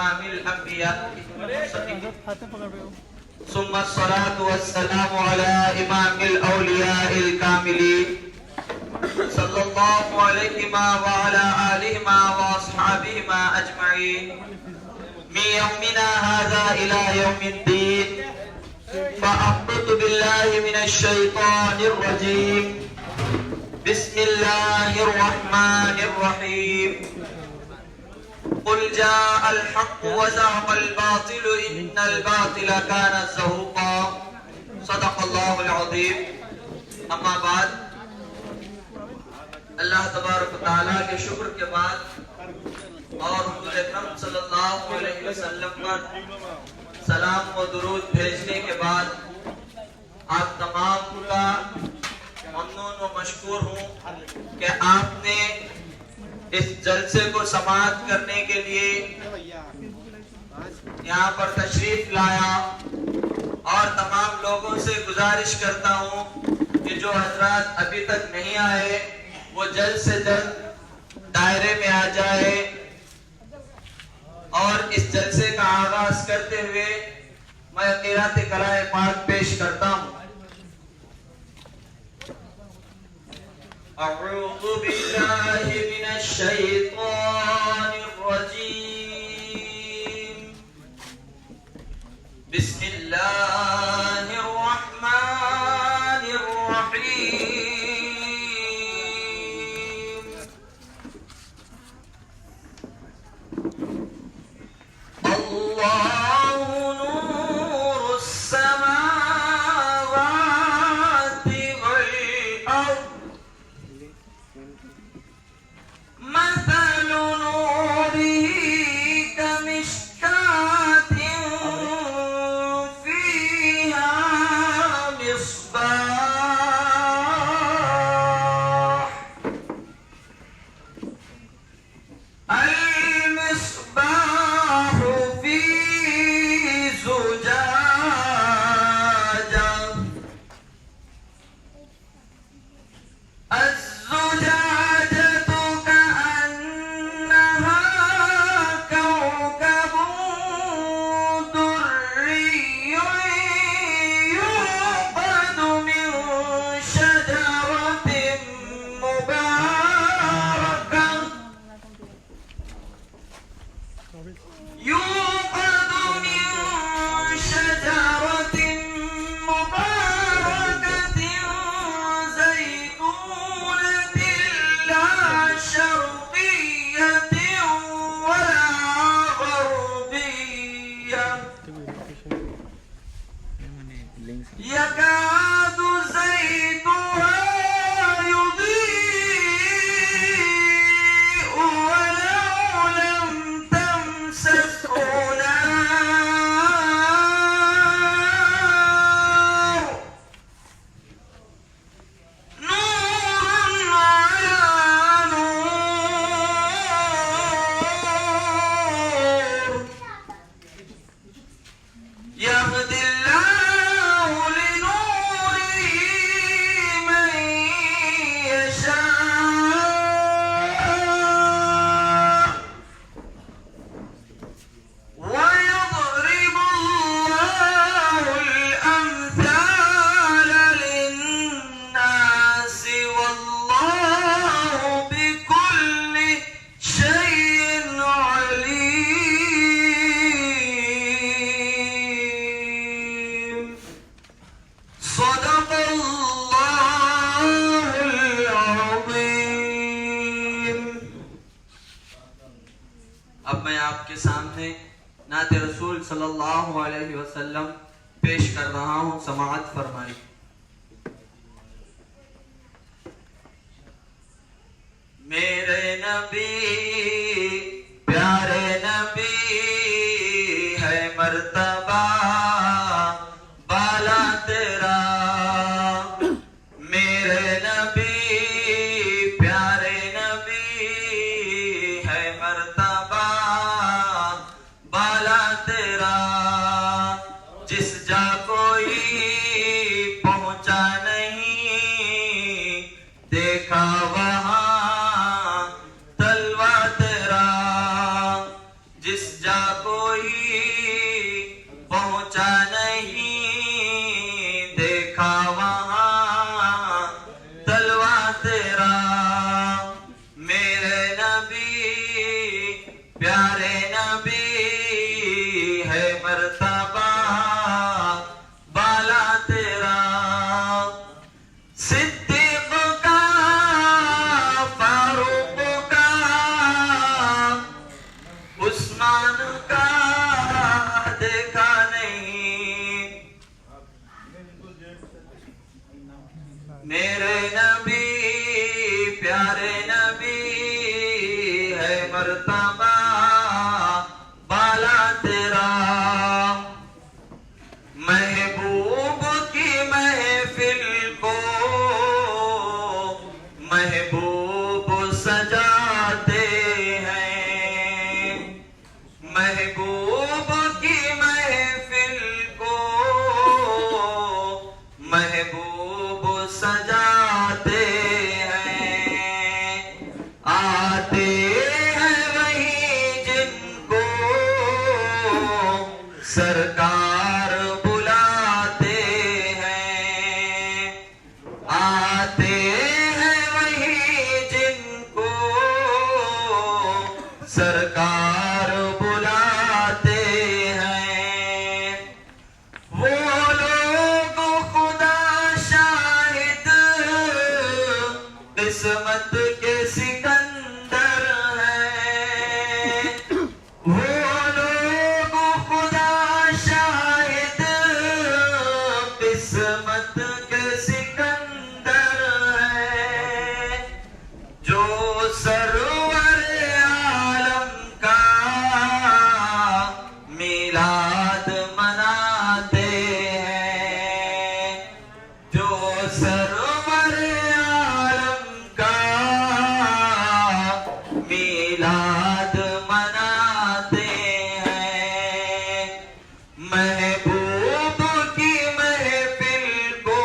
إمام الأنبياء ثم الصلاة والسلام على إمام الأولياء الكاملين صلى الله عليهما وعلى آلهما وأصحابهما أجمعين من يومنا هذا إلى يوم الدين. فأعوذ بالله من الشيطان الرجيم. بسم الله الرحمن الرحيم. قل جاء الحق وزهق الباطل إن الباطل كان زهوقا. صدق الله العظيم. اما بعد، اللہ تبارک و تعالیٰ کے شکر کے بعد اور حضور اکرم صلی اللہ علیہ وسلم پر سلام و درود بھیجنے کے بعد آپ تمام کا ممنون و مشکور ہوں کہ آپ نے اس جلسے کو سماعت کرنے کے لیے یہاں پر تشریف لایا، اور تمام لوگوں سے گزارش کرتا ہوں کہ جو حضرات ابھی تک نہیں آئے وہ جلد سے جلد دائرے میں آ جائے، اور اس جلسے کا آغاز کرتے ہوئے میں قرأت کلام پاک پیش کرتا ہوں۔ اعوذ باللہ من الشیطان الرجیم، بسم اللہ الرحمن الرحیم۔ اللہ نور السماوات والارض، مثل نوره كمشكاة فيها مصباح، المصباح في زجاجة، الزجاجة كأنها كوكب دري يوقد من شجرة مباركة، يوقد من شجرة مباركة زيتونة لا شرقية ولا غربية، يكاد زيتها يضيء ولو لم تمسسه نار، نور على نور، يهدي الله لنوره من يشاء، ويضرب الله الأمثال للناس والله بكل شيء عليم۔ صدق اللہ العظیم۔ اب میں آپ کے سامنے نعت رسول صلی اللہ علیہ وسلم پیش کر رہا ہوں، سماعت فرمائی۔ میرے نبی پیارے نبی ہے مرتبہ بالا تیرا، میرے نبی پیارے نبی ہے مرتبہ بالا تیرا، جس جا کوئی پہنچا نہیں دیکھا وہاں تلوار جس جا کوئی پہنچا نہیں دیکھا وہاں تلوا تیرا میرے نبی پیارے نبی ہے مرتبہ بالا تیرا صدیق کا فاروق کا عثمان کا دیکھا نہیں میرے نبی پیارے نبی ہے مرتبہ بالا تیرا محبوب کی محفل کو محبوب سجاتے ہیں محبوب کی محفل کو محبوب سجاتے ہیں آتے ہیں وہی جن کو سرکار بلاتے ہیں آتے ہیں وہی جن کو سرکار بلاتے ہیں وہ لوگ خدا شاہد قسمت کے سکندر ہیں وہ لوگ خدا شاہد قسمت کے سکندر ہیں جو سرور عالم کا میلاد مناتے ہیں جو سرور عالم کا میلاد مناتے ہیں محبوب کی محفل کو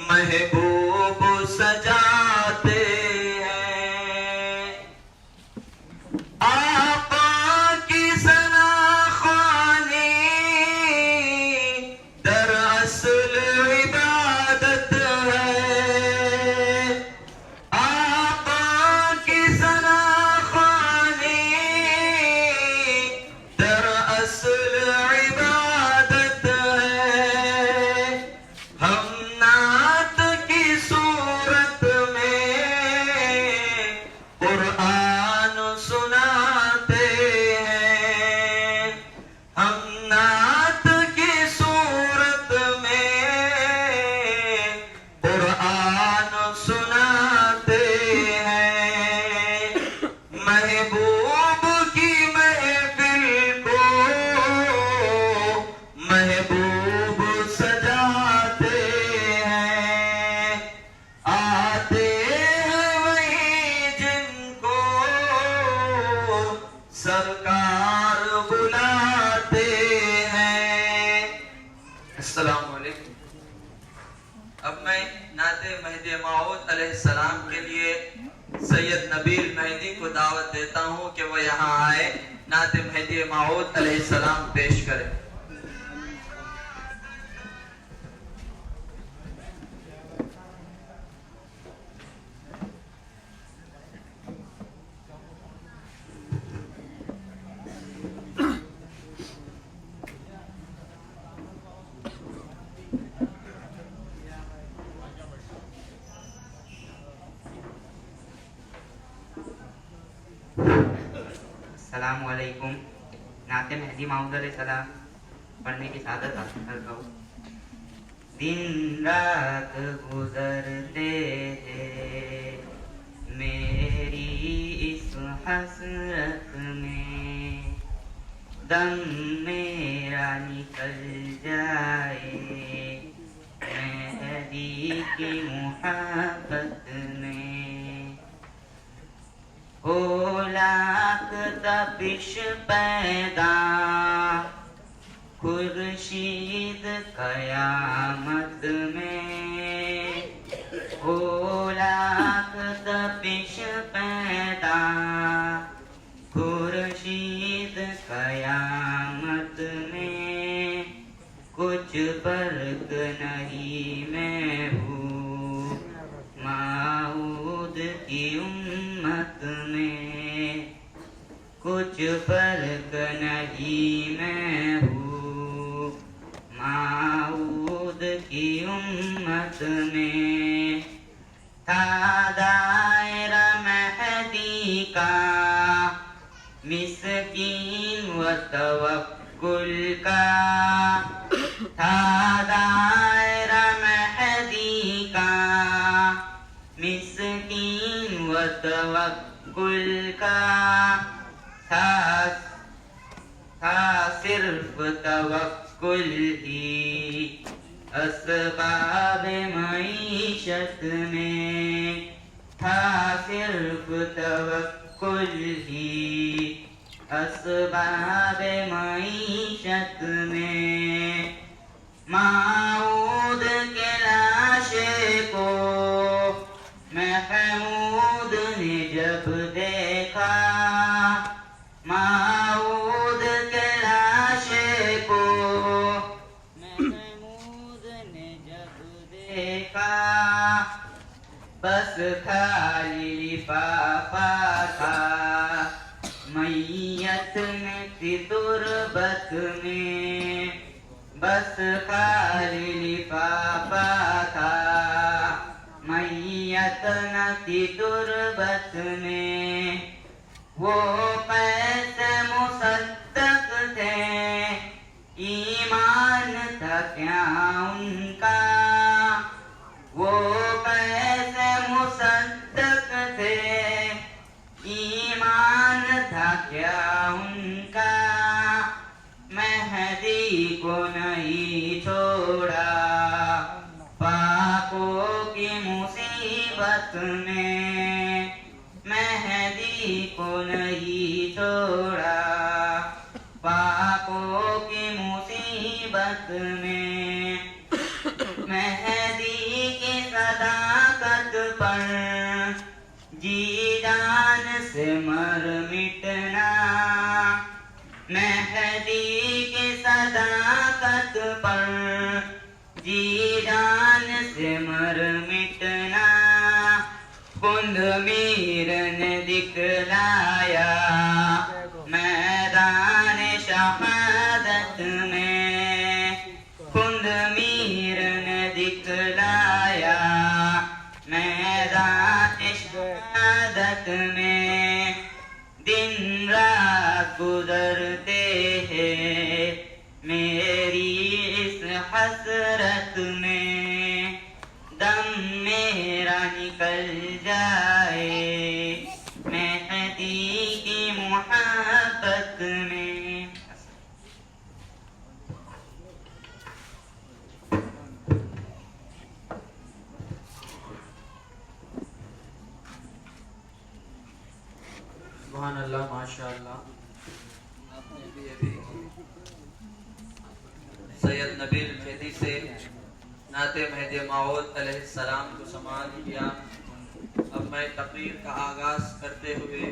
محبوب سجاتے ہیں آقا کی ثنا خوانی دراصل عبادت ہے آقا کی ثنا خوانی دراصل عبادت ہے ہم نعت کی صورت میں قرآن سناتے ہیں ہم نعت کی صورت میں قرآن سناتے ہیں محبوب کی محفل کو محبوب سجاتے ہیں آتے ہیں وہی جن کو سرکار بلاتے ہیں السلام علیکم اب میں نعت مہدی موعود علیہ السلام کے لیے سید نبیل مہدی کو دعوت دیتا ہوں کہ وہ یہاں آئے نعت مہدی موعود علیہ السلام پیش کریں السلام علیکم نعت مہدی موعود علیہ السلام پڑھنے کی سعادت حاصل کرتا ہوں دن رات گزرتے ہیں میری اس حسرت میں دم میرا نکل جائے مہدی کی محبت میں ہو لاکھ تپش پیدا خورشید قیامت میں ہو لاکھ تپش پیدا کچھ فرق نہیں میں ہوں موعود کی امت میں. تھا دائرہ مہدی کا مسکین و توکل کا. تھا دائرہ مہدی کا مسکین و توکل کا. تھا صرف توکل ہی اسباب معیشت میں. تھا صرف توکل ہی اسباب معیشت میں. موعود کے لاشے کو محمود نے جب دیکھا. موعود کے لاشے کو محمود نے جب دیکھا. بس خالی لفافہ تھا میت میں تھی تربت میں. بس خالی لفافہ تھا میت نہ تھی تربت میں. وہ پیسے مصدق تھے ایمان تھا کیا ان کا. وہ پیسے مصدق تھے ایمان تھا کیا ان کا. مہدی کو نہیں چھوڑا پاکوں کی مصیبت میں. مہدی کو نہیں چھوڑا پاکوں کی مصیبت میں. مہدی کی صداقت پر جی جان سے مر مٹنا. مہدی کی صداقت پر جی جان سے مر مٹنا. کند میر نے دکھلایا میدان شہادت میں. کند میر نے دکھلایا میدان شہادت میں. دن رات گزرتے ہیں میری اس حسرت میں. دم میرا نکل جائے مہدی کی محبت میں. سبحان اللہ ماشاء اللہ. آپ نے ابھی سید نبیل مہدی سے نعت مہدی موعود علیہ السلام کو سماعت کیا. اب میں تقریر کا آغاز کرتے ہوئے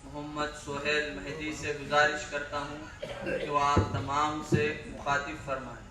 محمد سہیل مہدی سے گزارش کرتا ہوں کہ وہ آپ تمام سے مخاطب فرمائیں.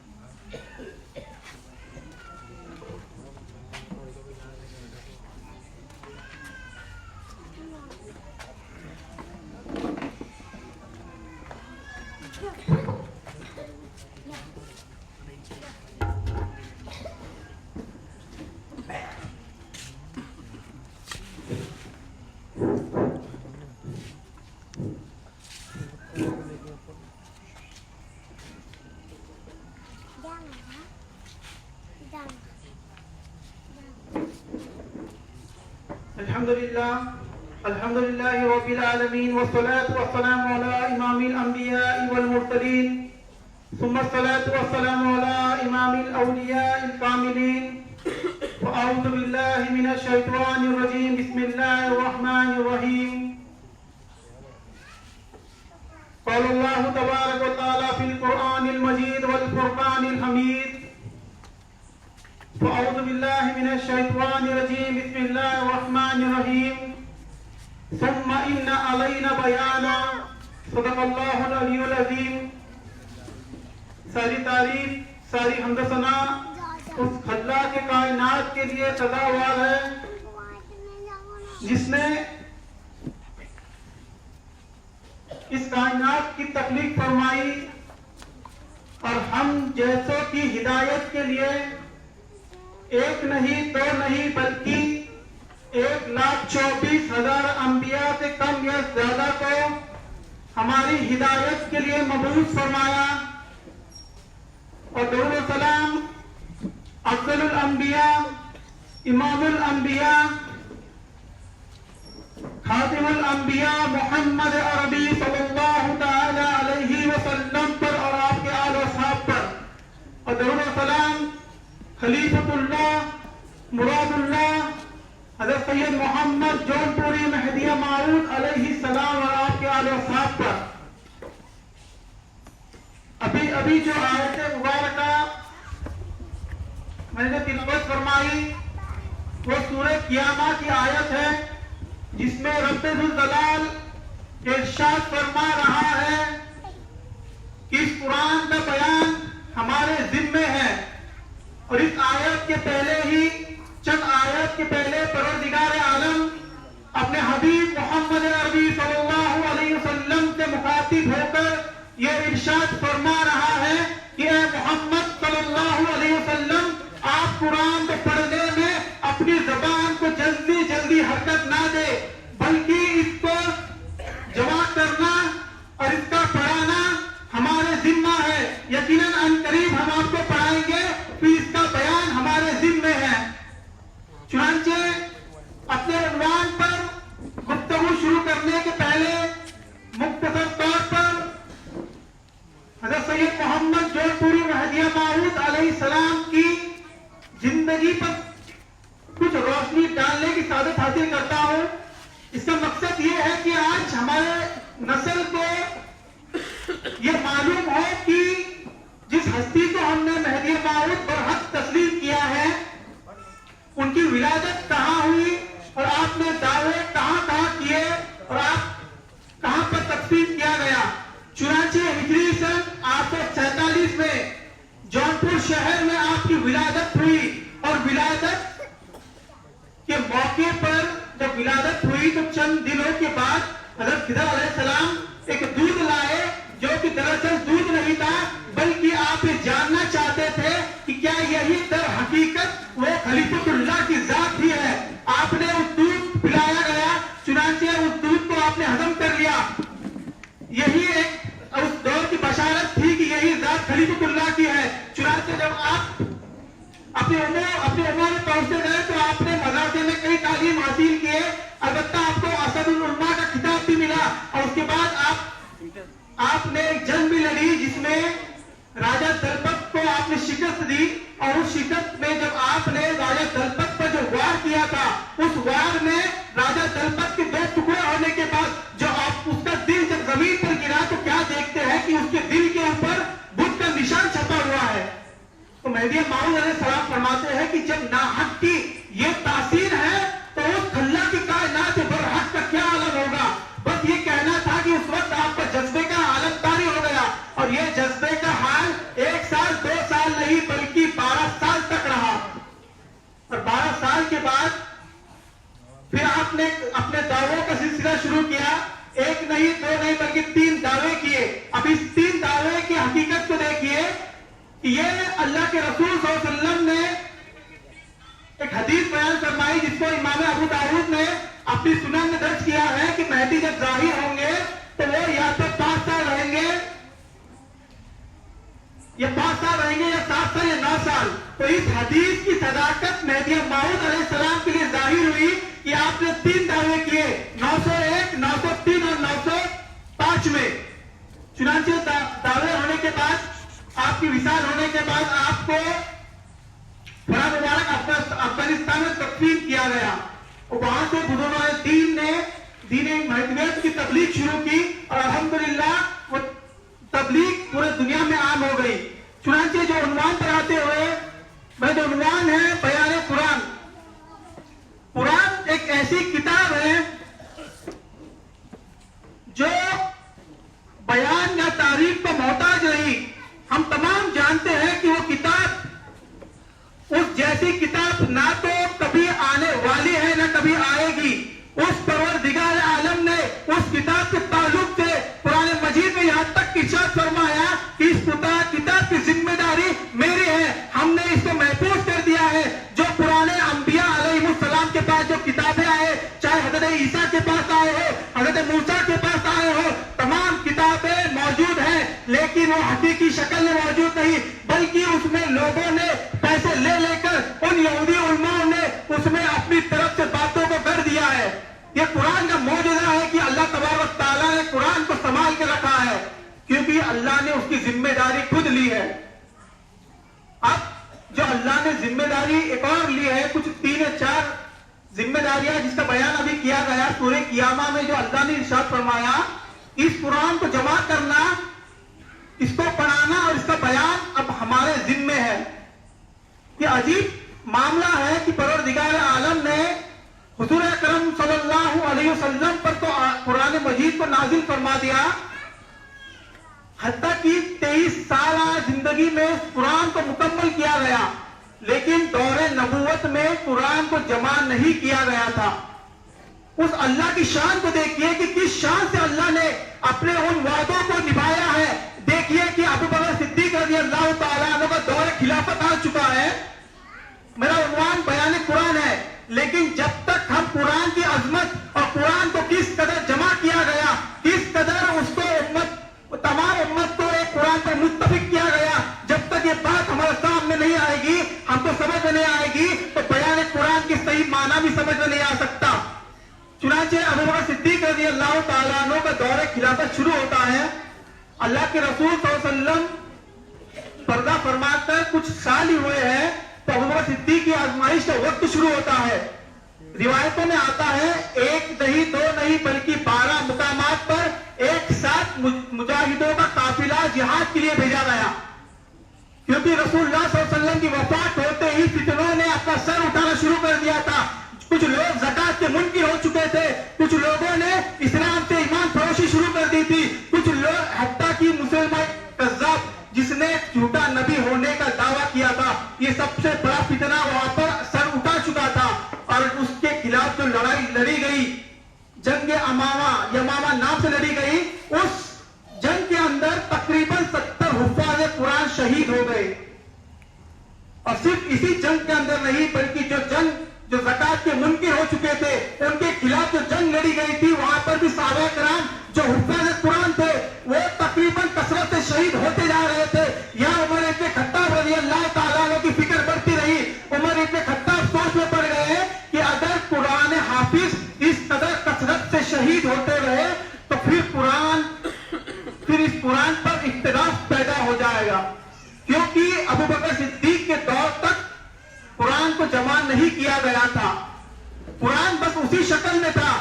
الحمد لله رب العالمين والصلاة والسلام على إمام الأنبياء والمرسلين ثم الصلاة والسلام على إمام الأولياء الكاملين. وأعوذ بالله من الشيطان الرجيم. بسم الله الرحمن الرحيم. قال الله تبارك وتعالى في القرآن المجيد والفرقان الحميد. فأعوذ بالله من الشيطان الرجيم. بسم الله الرحمن الرحيم. ثم إن علينا بيانا. صدق الله العلي العظيم. ساری تعریف ساری حمد و ثنا اس خلاق کائنات کے لیے سزاوار ہے جس نے اس کائنات کی تخلیق فرمائی اور ہم جیسوں کی ہدایت کے لیے ایک نہیں دو نہیں بلکہ 1,24,000 انبیاء سے کم یا زیادہ کو ہماری ہدایت کے لیے مبعوث فرمایا. اور درود و سلام افضل الانبیاء امام الانبیاء خاتم الانبیاء محمد عربی صلی اللہ تعالی علیہ وسلم پر اور آپ کے آل و اصحاب پر. اور درود و سلام خلیفۃ اللہ مراد اللہ حضرت سید محمد جون پوری مہدیہ موعود علیہ السلام اور آپ کے آل و اصحاب پر. ابھی جو آیت مبارکہ میں نے تلاوت فرمائی وہ سورہ قیامہ کی آیت ہے جس میں رب ذوالجلال ارشاد فرما رہا ہے کہ اس قرآن کا بیان ہمارے ذمے ہے. اور اس آیت کے پہلے ہی چند آیت کے پہلے پروردگار عالم اپنے حبیب محمد عربی صلی اللہ علیہ وسلم سے مخاطب ہو کر یہ ارشاد فرما رہا ہے کہ اے محمد صلی اللہ علیہ وسلم آپ قرآن کو پڑھنے میں اپنی زبان کو جلدی حرکت نہ دے بلکہ اس کو جمع کرنا اور اس کا پڑھانا ہمارے ذمہ ہے. یقیناً ان قریب ہم آپ کو پڑھائیں گے پھر اس کا بیان ہمارے ذمے ہے. چنانچہ اپنے عنوان پر گفتگو شروع کرنے کے پہلے مختصر طور پر حضرت سید محمد جون پوری مہدیہ موعود علیہ السلام کی زندگی پر کچھ روشنی ڈالنے کی سعادت حاصل کرتا ہوں. اس کا مقصد یہ ہے کہ آج ہمارے نسل کو یہ معلوم ہو کہ جس ہستی کو ہم نے مہدیہ موعود برحق تسلیم کیا ہے ان کی ولادت کہاں ہوئی اور آپ نے دعوے کہاں کیے اور آپ کہاں پر تقسیم کیا گیا. چنانچہ ہجری سن 847 میں جونپور شہر میں آپ کی ولادت ہوئی اور ولادت کے موقع پر جب ولادت ہوئی تو چند دنوں کے بعد حضرت خضر علیہ السلام ایک دودھ لائے جو کہ دراصل دودھ نہیں تھا بلکہ آپ یہ جاننا چاہتے تھے کہ کیا یہی در حقیقت وہ خلیفۃ اللہ کی ذات ہی ہے. آپ نے اس دودھ پلایا گیا. چنانچہ اس دودھ کو آپ نے ہضم کر لیا. یہی ایک اس دور کی بشارت تھی کہ یہی ذات خلیفۃ اللہ کی ہے. چنانچہ جب آپ اپنی عمر میں پہنچتے گئے تو آپ نے مدرسے میں کئی تعلیم حاصل کیے. البتہ آپ کو اسد العلماء کا خطاب بھی ملا اور اس کے بعد آپ نے ایک جنگ بھی لڑی جس میں راجہ دلپت کو آپ نے شکست دی. اور اس شکست میں جب آپ نے راجہ دلپت پر جو وار کیا تھا اس وار میں راجہ دلپت کے 2 ٹکڑے ہونے کے بعد جو آپ اس کا دل جب زمین پر گرا تو کیا دیکھتے ہیں کہ اس کے دل کے اوپر بت کا نشان چھپا ہوا ہے. تو مہدی موعود علیہ السلام فرماتے ہیں کہ جب ناحق کی یہ تاثیر ہے تو اس اللہ کی کائنات برحق کا کیا عالم ہوگا. بس یہ کہنا تھا کہ اس وقت آپ کا جذبے کا عالم طاری ہو گیا اور یہ جذبے کا حال 1 سال 2 سال نہیں بلکہ 12 سال تک رہا. اور 12 سال کے بعد پھر آپ نے اپنے دعووں کا سلسلہ شروع کیا. 1 نہیں 2 نہیں بلکہ 3 دعوے کیے. اب اس 3 دعوے کی حقیقت کو دیکھیے کہ یہ اللہ کے رسول صلی اللہ علیہ وسلم نے ایک حدیث بیان فرمائی جس کو امام ابو داؤد نے اپنی سنن میں درج کیا ہے کہ مہدی جب ظاہر ہوں گے تو وہ یا تو 5 سال رہیں گے یا 5 سال رہیں گے یا 7 سال یا 9 سال. تو اس حدیث کی صداقت مہدی موعود علیہ السلام کے لیے ظاہر ہوئی کہ آپ نے 3 دعوے کیے 901 903 اور 905 میں. چنانچہ دعوے ہونے کے بعد آپ کی وصال ہونے کے بعد آپ کو بڑا مبارک افغانستان میں تقسیم کیا گیا اور وہاں سے بزرگان دین نے دین مہدویت کی تبلیغ شروع کی اور الحمدللہ وہ تبلیغ پورے دنیا میں عام ہو گئی. چنانچہ جو عنوان پر آتے ہوئے میں جو عنوان ہے بیان قرآن. قرآن ایک ایسی کتاب ہے جو بیان یا تعریف کو محتاج نہیں. ہم تمام جانتے ہیں کہ وہ کتاب اس جیسی کتاب نہ تو کبھی آنے والی ہے نہ کبھی آئے گی. اس پروردگار عالم نے اس کتاب کے تعلق سے قرآن لیکن وہ حقیقی شکل میں موجود نہیں، بلکہ اس میں لوگوں نے پیسے لے لے کر ان یہودی علماء نے اس میں اپنی طرف سے باتوں کو کر دیا ہے۔ یہ قرآن کا معجزہ ہے کہ اللہ تبارک تعالیٰ نے قرآن کو سنبھال کے رکھا ہے، کیونکہ اللہ نے اس کی ذمہ داری خود لی ہے۔ اب جو اللہ نے ذمہ داری ایک اور لی ہے، کچھ 3 یا 4 ذمہ داریاں جس کا بیان ابھی کیا گیا سورہ قیامہ میں، جو اللہ نے ارشاد فرمایا اس قرآن کو جمع کرنا، اس کو پڑھانا اور اس کا بیان اب ہمارے ذمے ہے۔ یہ عجیب معاملہ ہے کہ پروردگار عالم نے حضور اکرم صلی اللہ علیہ وسلم پر تو قرآن مجید کو نازل فرما دیا، حتیٰ کہ 23 سالہ زندگی میں قرآن کو مکمل کیا گیا، لیکن دور نبوت میں قرآن کو جمع نہیں کیا گیا تھا۔ اس اللہ کی شان کو دیکھیے کہ کس شان سے اللہ نے اپنے ان وعدوں کو نبھایا ہے۔ دیکھیے کہ ابو بکر صدیق رضی اللہ تعالیٰ عنہ کا دور خلافت آ چکا ہے۔ میرا عنوان بیان قرآن ہے، لیکن جب تک ہم قرآن کی عظمت اور قرآن کو کس قدر جمع کیا گیا، کس قدر اس کو تمام امت کو ایک قرآن پر متفق کیا گیا، جب تک یہ بات ہمارے سامنے نہیں آئے گی، ہم کو سمجھ میں نہیں آئے گی، تو بیان قرآن کی صحیح معنی بھی سمجھ میں نہیں آ سکتا۔ چنانچہ ابو بکر صدیق رضی اللہ تعالیٰ عنہ کا دور خلافت شروع ہوتا ہے۔ اللہ کے رسول صلی اللہ علیہ وسلم پردہ فرما کر کچھ سال ہی ہوئے ہیں تو ابو بکر صدیق کی آزمائش کا وقت شروع ہوتا ہے۔ روایتوں میں آتا ہے 1 نہیں 2 نہیں بلکہ 12 مقامات پر ایک ساتھ مجاہدوں کا قافلہ جہاد کے لیے بھیجا گیا، کیونکہ رسول اللہ صلی اللہ علیہ وسلم کی وفات ہوتے ہی فتنوں نے اپنا سر اٹھانا شروع کر دیا تھا۔ کچھ لوگ زکات کے منکر ہو چکے تھے، کچھ لوگوں نے اسلام سے ایمان فروشی شروع کر دی تھی، کچھ لوگ حتیٰ کہ مسلمان کذاب جس نے جھوٹا نبی ہونے کا دعویٰ کیا تھا، یہ سب سے بڑا فتنہ وہاں پر سر اٹھا چکا تھا، اور اس کے خلاف جو لڑائی لڑی گئی، جنگ یمامہ نام سے لڑی گئی، اس جنگ کے اندر تقریباً 70 حفاظ قرآن شہید ہو گئے۔ اور صرف اسی جنگ کے اندر نہیں بلکہ جو زکات کے منکر ہو چکے تھے ان کے خلاف جو جنگ لڑی گئی تھی، وہاں پر بھی صحابہ کرام جو حفاظ قرآن تھے وہ تقریباً کثرت سے شہید ہوتے جا رہے تھے۔ یہاں عمر ابن خطاب رضی اللہ تعالیٰ عنہ کی فکر بڑھتی رہی۔ عمر ابن خطاب سوچ میں پڑ گئے کہ اگر قرآن حافظ اس قدر کثرت سے شہید ہوتے رہے تو پھر اس قرآن پر اختلاف پیدا ہو جائے گا، کیونکہ ابو بکر صدیق کے دور تک قرآن کو جمع نہیں کیا گیا تھا۔ قرآن بس اسی شکل میں تھا۔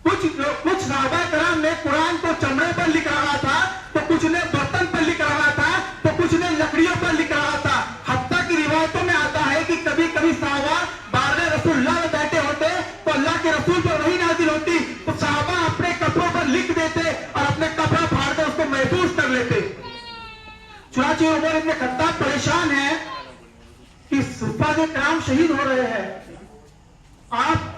کچھ صحابہ کرام نے قرآن کو چمڑے پر لکھ رہا تھا، تو کچھ نے برتن پر لکھ رہا تھا، تو کچھ نے لکڑیوں پر لکھ رہا تھا۔ حتیٰ کی روایتوں میں آتا ہے کہ کبھی کبھی صحابہ بارگاہ رسول اللہ میں بیٹھے ہوتے تو اللہ کے رسول پر وحی نازل ہوتی تو صحابہ اپنے کپڑوں پر لکھ دیتے اور اپنے کپڑا پھاڑ کر اس کو محفوظ کر لیتے۔ چنانچہ عمر ابن خطاب پریشان ہے کہ حفاظ کرام شہید ہو رہے ہیں۔ آپ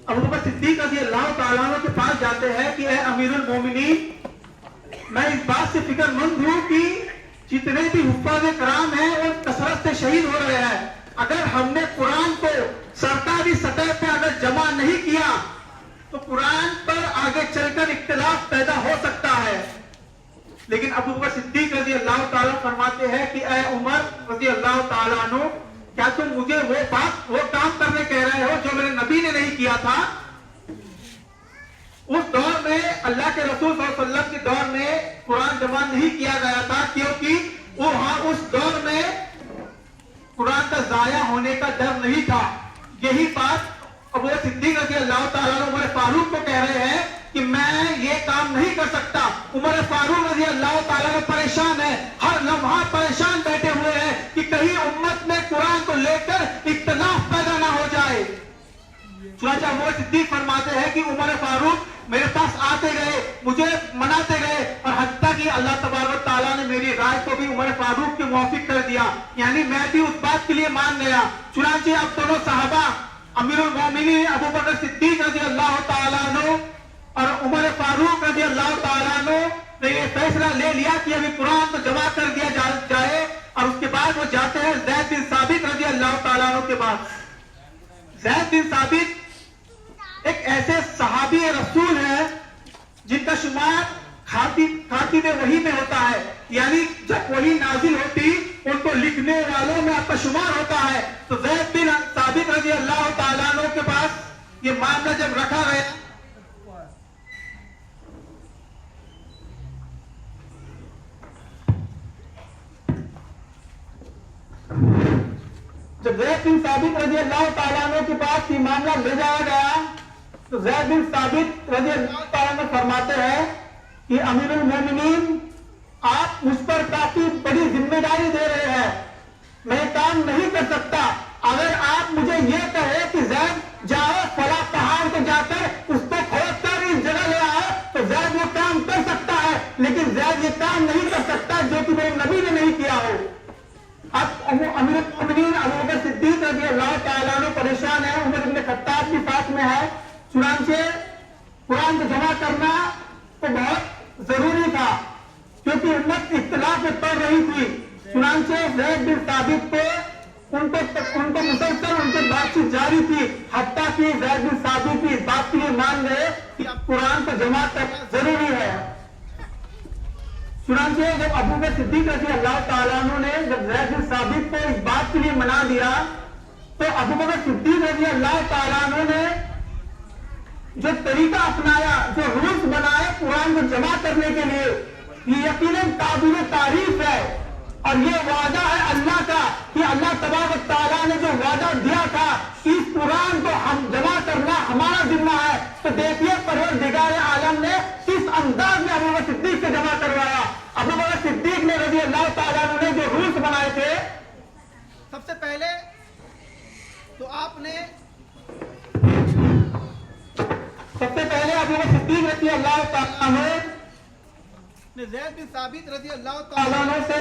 ابو بکر صدیق رضی اللہ تعالیٰ عنہ کے پاس جاتے ہیں کہ اے امیر المومنین، میں اس بات سے فکر مند ہوں کہ جتنے بھی حفاظ کرام ہیں وہ کثرت سے شہید ہو رہے ہیں۔ اگر ہم نے قرآن کو سرکاری سطح پہ اگر جمع نہیں کیا تو قرآن پر آگے چل کر اختلاف پیدا ہو سکتا ہے۔ لیکن ابو بکر صدیق رضی اللہ تعالیٰ فرماتے ہیں کہ اے عمر رضی اللہ تعالیٰ عنہ، کیا تم مجھے وہ کام کرنے کہہ رہے ہو جو میرے نبی نے نہیں کیا تھا؟ اس دور میں اللہ کے رسول صلی اللہ علیہ وسلم کے دور میں قرآن جمع نہیں کیا گیا تھا، کیونکہ وہاں اس دور میں قرآن کا ضائع ہونے کا ڈر نہیں تھا۔ یہی بات ابو بکر صدیق رضی اللہ تعالیٰ عنہ عمر فاروق کو کہہ رہے ہیں کہ میں یہ کام نہیں کر سکتا۔ عمر فاروق رضی اللہ تعالیٰ عنہ پریشان ہے، ہر لمحہ پریشان بیٹھے ہوئے ہیں کہ کہیں امت میں قرآن کو لے کر اختلاف پیدا نہ ہو جائے۔ چنانچہ ابو بکر صدیق فرماتے ہیں کہ عمر فاروق میرے پاس آتے گئے، مجھے مناتے گئے، اور حتیٰ کہ اللہ تبارک تعالیٰ نے میری رائے کو بھی عمر فاروق کے موافق کر دیا، یعنی میں بھی اس بات کے لیے مان گیا۔ چنانچہ اب دونوں صحابہ امیر المومنین ابو بکر صدیق رضی اللہ تعالیٰ عنہ اور عمر فاروق رضی اللہ تعالیٰ عنہ نے یہ فیصلہ لے لیا کہ ابھی قرآن کو جمع کر دیا جائے، اور اس کے بعد وہ جاتے ہیں زید بن ثابت رضی اللہ تعالیٰ عنہ کے پاس۔ زید بن ثابت ایک ایسے صحابی رسول ہے جن کا شمار کھاتے خاتم وحی میں ہوتا ہے، یعنی جب وحی نازل ہوتی ان کو لکھنے والوں میں آپ کا شمار ہوتا ہے. تو زید بن ثابت رضی اللہ تعالیٰ عنہ کے پاس یہ معاملہ جب رکھا گیا، جب زید بن ثابت رضی اللہ تعالیٰ عنہ کے پاس یہ معاملہ لے جایا گیا تو زید بن ثابت رضی اللہ تعالیٰ عنہ فرماتے ہیں کہ امیر المومنین آپ مجھ پر کافی بڑی ذمہ داری دے رہے ہیں، میں کام نہیں کر سکتا. اگر آپ مجھے یہ کہے کہ زید جاؤ فلاں پہاڑ کو جا کر اس کو کھود کر اس جگہ لے آؤ تو زید وہ کام کر سکتا ہے، لیکن زید یہ کام نہیں کر سکتا جو کہ میرے نبی نے نہیں کیا ہو. اب امیر المومنین ابو بکر صدیق رضی اللہ تعالیٰ عنہ پریشان ہے، عمر بن خطاب بھی ساتھ میں ہے. چنانچہ قرآن کو جمع کرنا تو بہت ضروری تھا کیونکہ امت اختلاف میں پڑ رہی تھی. چنانچہ زید بن ثابت کو ان کو مسلسل ان سے بات چیت جاری تھی، حتیٰ کہ زید بن ثابت بھی اس بات کے لیے مان گئے کہ اب قرآن کو جمع کرنا ضروری ہے. چنانچہ جب ابو بکر صدیق رضی اللہ تعالیٰ عنہ نے جب زید بن ثابت کو اس بات کے لیے منا دیا تو ابو بکر صدیق رضی اللہ تعالیٰ عنہ نے جو طریقہ اپنایا، جو رولز بنائے قرآن کو جمع کرنے کے لیے، یہ یقیناً قابل تعریف ہے. اور یہ وعدہ ہے اللہ کا کہ اللہ تبارک و تعالیٰ نے جو وعدہ دیا تھا کہ اس قرآن کو ہم جمع کرنا ہمارا ذمہ ہے. تو دیکھیے پروردگار عالم نے کس انداز میں ابو بکر صدیق سے جمع کروایا. ابو بکر صدیق نے رضی اللہ تعالیٰ عنہ نے جو رولز بنائے تھے، سب سے پہلے تو آپ نے ابو بکر صدیق رضی اللہ تعالیٰ عنہ زید بن ثابت رضی اللہ تعالیٰ تعالیٰ عنہ سے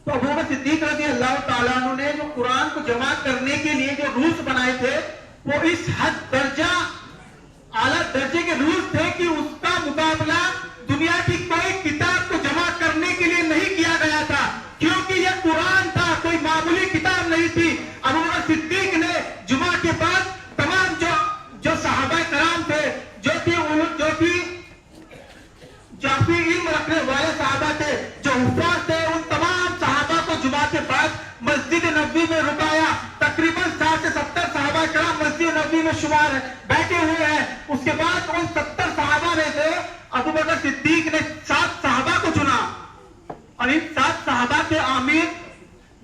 تو ابو بکر صدیق رضی اللہ تعالیٰ عنہ نے جو قرآن کو جمع کرنے کے لیے جو رولز بنائے تھے وہ اس حد درجہ اعلیٰ درجے کے رولز تھے کہ اس کا مقابلہ دنیا کی کوئی کتاب کو جمع کرنے کے لیے نہیں کیا گیا تھا، کیونکہ یہ قرآن تھا، کوئی معمولی کتاب نہیں تھی. ابو بکر صدیق نے جمعہ کے بعد تمام جو صحابہ کرام تھے، جو کافی علم رکھنے والے صحابہ تھے، جو حفاظ تھے، ان تمام صحابہ کو جمعہ کے بعد مسجد نبوی میں رکایا. تقریباً 60 سے 70 صحابہ کرام مسجد نبوی میں شمار بیٹھے ہوئے ہیں. اس کے بعد ان 70 صحابہ میں سے ابو بکر صدیق نے 7 صحابہ کو چنا اور ان 7 صحابہ کے امیر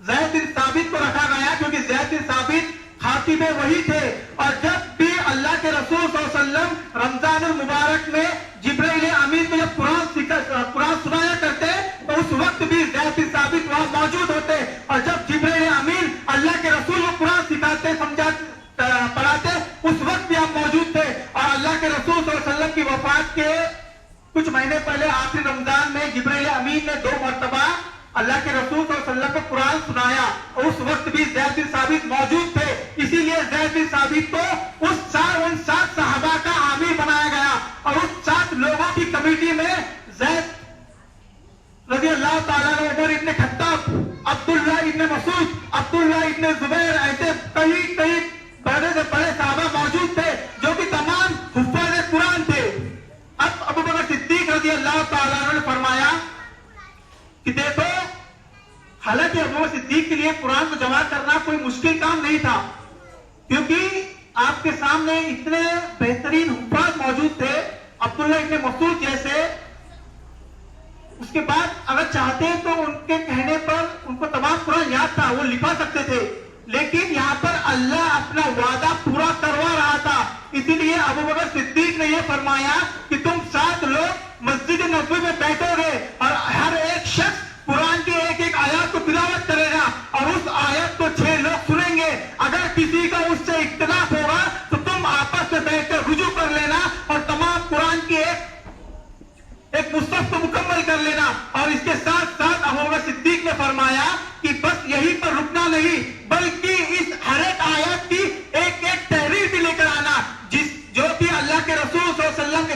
زید بن ثابت کو رکھا گیا کیونکہ زید بن ثابت خاتم وحی تھے. اور جب بھی اللہ کے رسول صلی اللہ علیہ وسلم رمضان المبارک میں جبرائیل امین کو جب قرآن سنایا کرتے تو اس وقت بھی زید بن ثابت وہاں موجود ہوتے. اور جب جبرائیل امین اللہ کے رسول کو قرآن سکھاتے پڑھاتے اس وقت بھی آپ موجود تھے. اور اللہ کے رسول صلی اللہ علیہ وسلم کی وفات کے کچھ مہینے پہلے آخری رمضان میں جبرائیل امین نے 2 مرتبہ اللہ کے رسول صلی اللہ علیہ وسلم کو قرآن سنایا اور اس وقت بھی زید بن ثابت موجود تھے. اسی لیے زید بن ثابت کو ان 7 صحابہ کا امیر بنایا گیا. اور اس 7 لوگوں کی کمیٹی میں زید رضی اللہ تعالیٰ عنہ، عمر ابن خطاب، عبداللہ ابن مسعود، عبداللہ ابن زبیر، ایسے کئی بڑے سے بڑے صحابہ موجود تھے جو کہ تمام حفاظ قرآن تھے. اب ابو بکر صدیق رضی اللہ تعالیٰ عنہ نے فرمایا کہ دیکھو، حالانکہ ابو بکر صدیق کے لیے قرآن کو جمع کرنا کوئی مشکل کام نہیں تھا کیونکہ آپ کے سامنے اتنے بہترین حفاظ موجود تھے، عبداللہ ابن مسعود جیسے. اس کے بعد اگر چاہتے تو ان کے کہنے پر ان کو تمام قرآن یاد تھا، وہ لکھا سکتے تھے، لیکن یہاں پر اللہ اپنا وعدہ پورا کروا رہا تھا. اسی لیے ابو بکر صدیق نے یہ فرمایا کہ تم 7 لوگ مسجد نبوی میں بیٹھو گے اور ہر ایک شخص قرآن کی ایک آیات کو تلاوت کرے گا اور اس آیت کو 6 لوگ سنیں گے. اگر کسی کا اس سے اختلاف ہوگا تو تم آپس میں بیٹھ کر رجوع کر لینا اور تمام قرآن کی ایک مصحف کو مکمل کر لینا. اور اس کے ساتھ ساتھ ابو بکر صدیق نے فرمایا کہ بس یہی پر رکنا نہیں بلکہ اس ہر ایک آیت کی ایک تحریر بھی لے کر آنا جو کہ اللہ کے رسول صلی اللہ علیہ وسلم کے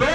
2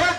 2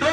2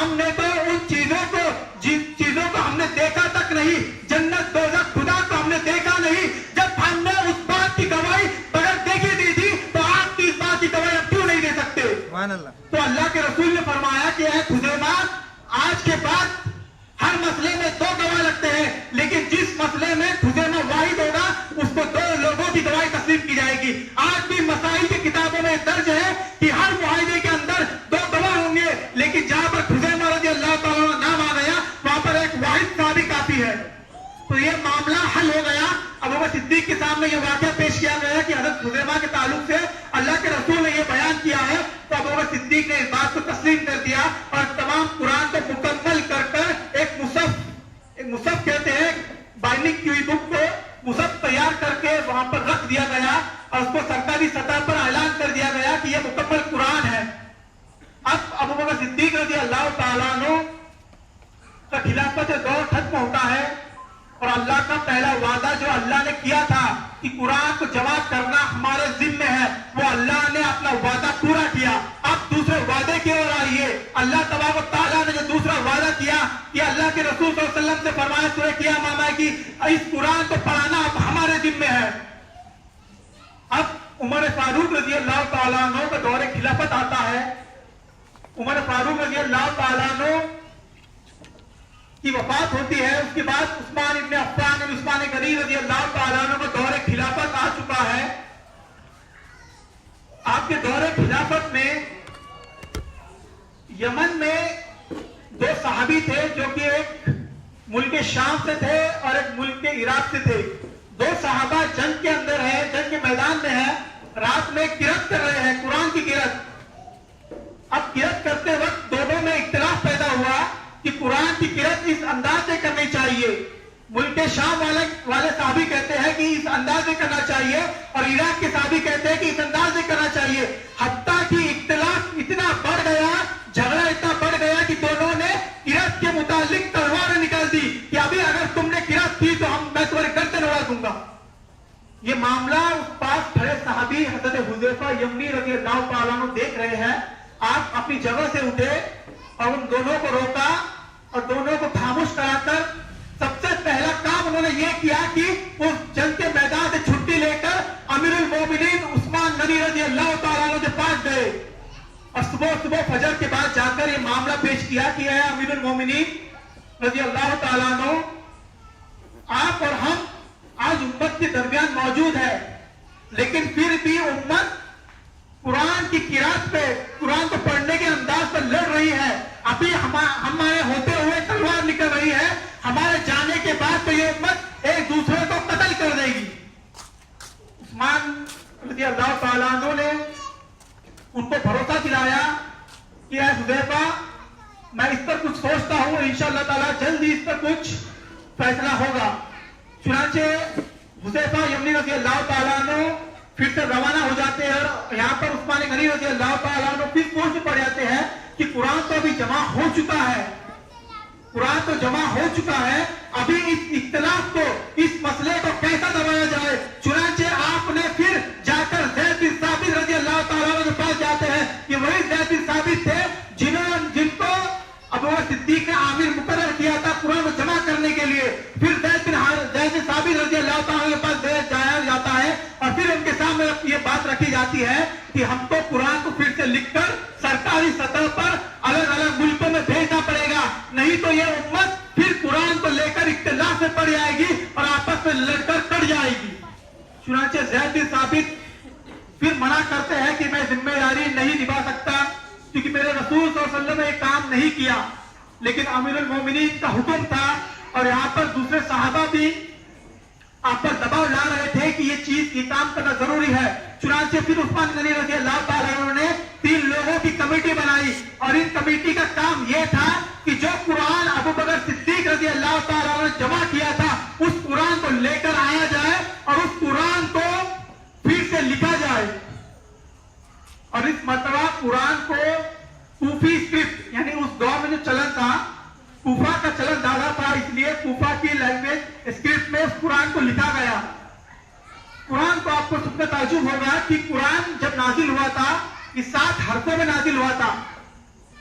ہم نے تو ان چیزوں کو جن چیزوں کو ہم نے دیکھا تک نہیں، جنت دوزخ خدا کو ہم نے دیکھا نہیں، جب ہم نے اس بات کی گواہی بغیر دیکھے دی تھی تو آپ کی اس بات کی گواہی اب کیوں نہیں دے سکتے؟ تو اللہ کے رسول نے فرمایا کہ اے خزیمہ، آج کے بعد ہر مسئلے میں دو گواہ لگتے ہیں، لیکن جس مسئلے میں خزیمہ واحد ہوگا اس کو دو لوگوں کی گواہی تسلیم کی جائے گی۔ آج بھی مسائل کی کتابوں میں درج ہے کہ ہر معاہدے کے اندر دو گواہ ہوں گے، لیکن جہاں پر خزیمہ رضی اللہ تعالیٰ عنہ نام آ گیا وہاں پر ایک واحد صحابی کافی ہے۔ تو یہ معاملہ حل ہو گیا۔ ابو بکر صدیق کے سامنے یہ واقعہ پیش کیا گیا کہ حضرت خزیمہ کے تعلق سے اللہ کے رسول نے یہ بیان کیا ہے، تو ابو بکر صدیق نے اس بات کو تسلیم کر دیا اور تمام قرآن کو مکمل کر ایک مصحف کہتے ہیں، بائنڈنگ کی ہوئی بک کو مصحف تیار کر کے وہاں پر رکھ دیا گیا اور اس کو سرکاری سطح پر اعلان کر دیا گیا کہ یہ مکمل قرآن ہے۔ اب ابو بکر صدیق رضی اللہ تعالیٰ عنہ کا خلافت دور ختم ہوتا ہے اور اللہ کا پہلا وعدہ جو اللہ نے کیا تھا کہ قرآن کو جمع کرنا ہمارے ذمہ ہے، وہ اللہ نے اپنا وعدہ پورا کیا۔ اب دوسرے وعدے کی اور آئیے، اللہ تبارک و تعالیٰ نے جو دوسرا وعدہ کیا کہ اللہ کے رسول صلی اللہ علیہ وسلم سے فرمایا سورہ قیامہ کی اس قرآن کو پڑھانا اب ہمارے ذمہ ہے۔ اب عمر فاروق رضی اللہ تعالیٰ عنہ کا دور خلافت آتا ہے۔ عمر فاروق رضی اللہ تعالیٰ عنہ کی وفات ہوتی ہے، اس کے بعد عثمان ابن عفان اور عثمان غنی رضی اللہ تعالیٰ عنہ کا دور خلافت آ چکا ہے۔ آپ کے دور خلافت میں یمن میں دو صحابی تھے جو کہ ایک ملک شام سے تھے اور ایک ملک عراق سے تھے۔ دو صحابہ جنگ کے اندر ہیں، جنگ کے میدان میں ہیں، رات میں قرأت کر رہے ہیں، قرآن کی قرأت۔ اب قرأت کرتے وقت دونوں میں اختلاف پیدا ہوا کہ قرآن کی قرأت اس انداز سے کرنی چاہیے۔ ملک شام والے صحابی کہتے ہیں کہ اس انداز سے کرنا چاہیے اور عراق کے صحابی کہتے ہیں کہ اس انداز سے کرنا چاہیے، حتیٰ کہ اختلاف اتنا بڑھ گیا، جھگڑا اتنا بڑھ گیا کہ دونوں نے قرأت کے متعلق تلواریں نکال دی کہ ابھی اگر تم نے قرأت کی تو میں تمہاری گردن اڑا دوں گا۔ یہ معاملہ اس پاس کھڑے صحابی حضرت حذیفہ یمنی رضی اللہ تعالیٰ عنہ دیکھ رہے ہیں۔ آپ اپنی جگہ سے اٹھے اور ان دونوں کو روکا اور دونوں کو خاموش کرا کر سب سے پہلا کام انہوں نے یہ کیا کہ اس جنگ کے میدان سے چھٹی لے کر امیر المومنین عثمان غنی رضی اللہ تعالیٰ عنہ کے پاس گئے اور صبح فجر کے بعد جا کر یہ معاملہ پیش کیا کہ اے امیر المومنین رضی اللہ تعالیٰ عنہ، آپ اور ہم آج امت کے درمیان موجود ہے، لیکن پھر بھی امت قرآن کی قرأت پہ، قرآن کو پڑھنے کے انداز پر لڑ رہی ہے۔ ابھی ہمارے ہوتے ہوئے تلوار نکل رہی ہے، ہمارے جانے کے بعد تو یہ امت ایک دوسرے کو قتل کر دے گی۔ عثمان رضی اللہ تعالیٰ عنہ نے ان کو بھروسہ دلایا کہ اے حذیفہ، میں اس پر کچھ سوچتا ہوں، انشاءاللہ تعالیٰ جلد ہی اس پر کچھ فیصلہ ہوگا۔ چنانچہ حذیفہ یمنی رضی اللہ تعالیٰ عنہ پھر سے روانہ ہو جاتے ہیں اور یہاں پر عثمان غنی رضی اللہ تعالیٰ عنہ پھر سوچ پڑ جاتے ہیں کہ قرآن تو ابھی جمع ہو چکا ہے، قرآن تو جمع ہو چکا ہے، ابھی اس اختلاف کو، اس مسئلے کو کیسا دبایا جائے۔ چنانچہ آپ نے پھر جا کر زید بن ثابت رضی اللہ تعالیٰ عنہ کے پاس جاتے ہیں کہ وہی زید بن ثابت تھے جن کو ابو بکر صدیق نے عامر مقرر کیا تھا قرآن کو جمع کرنے کے لیے۔ پھر زید بن ثابت رضی اللہ تعالیٰ عنہ کے پاس جایا جاتا ہے اور پھر ان کے سامنے یہ بات رکھی جاتی ہے کہ ہم کو قرآن کو پھر سے لکھ کر سرکاری سطح پر الگ الگ ملکوں میں بھیجنا پڑے گا، نہیں تو یہ امت پھر قرآن کو لے کر اختلاف میں پڑ جائے گی اور آپس میں لڑ کر کٹ جائے گی۔ چنانچہ زید بن ثابت پھر منع کرتے ہیں کہ میں ذمہ داری نہیں نبھا سکتا کیونکہ میرے رسول صلی اللہ علیہ وسلم نے یہ کام نہیں کیا، لیکن امیر المومنین کا حکم تھا اور یہاں پر دوسرے صحابہ بھی آپ پر دباؤ لا رہے تھے کہ یہ کام کرنا ضروری ہے۔ چنانچہ پھر عثمان غنی رضی اللہ تعالیٰ عنہ نے 3 لوگوں کی کمیٹی بنائی اور ان کمیٹی کا کام یہ تھا کہ جو قرآن ابو بکر صدیق رضی اللہ تعالیٰ عنہ نے جمع کیا تھا اس قرآن کو لے کر آیا جائے اور اس قرآن کو پھر سے لکھا جائے، اور اس مرتبہ قرآن کو کوفی اسکرپٹ، یعنی اس دور میں جو چلن تھا، کوفہ کا چلن زیادہ تھا، اس لیے کوفہ کی لینگویج اسکرپٹ میں اس قرآن کو لکھا گیا۔ قرآن کو آپ کو سن کر تعجب ہوگا کہ قرآن جب نازل ہوا تھا یہ 7 حرفوں میں نازل ہوا تھا،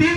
3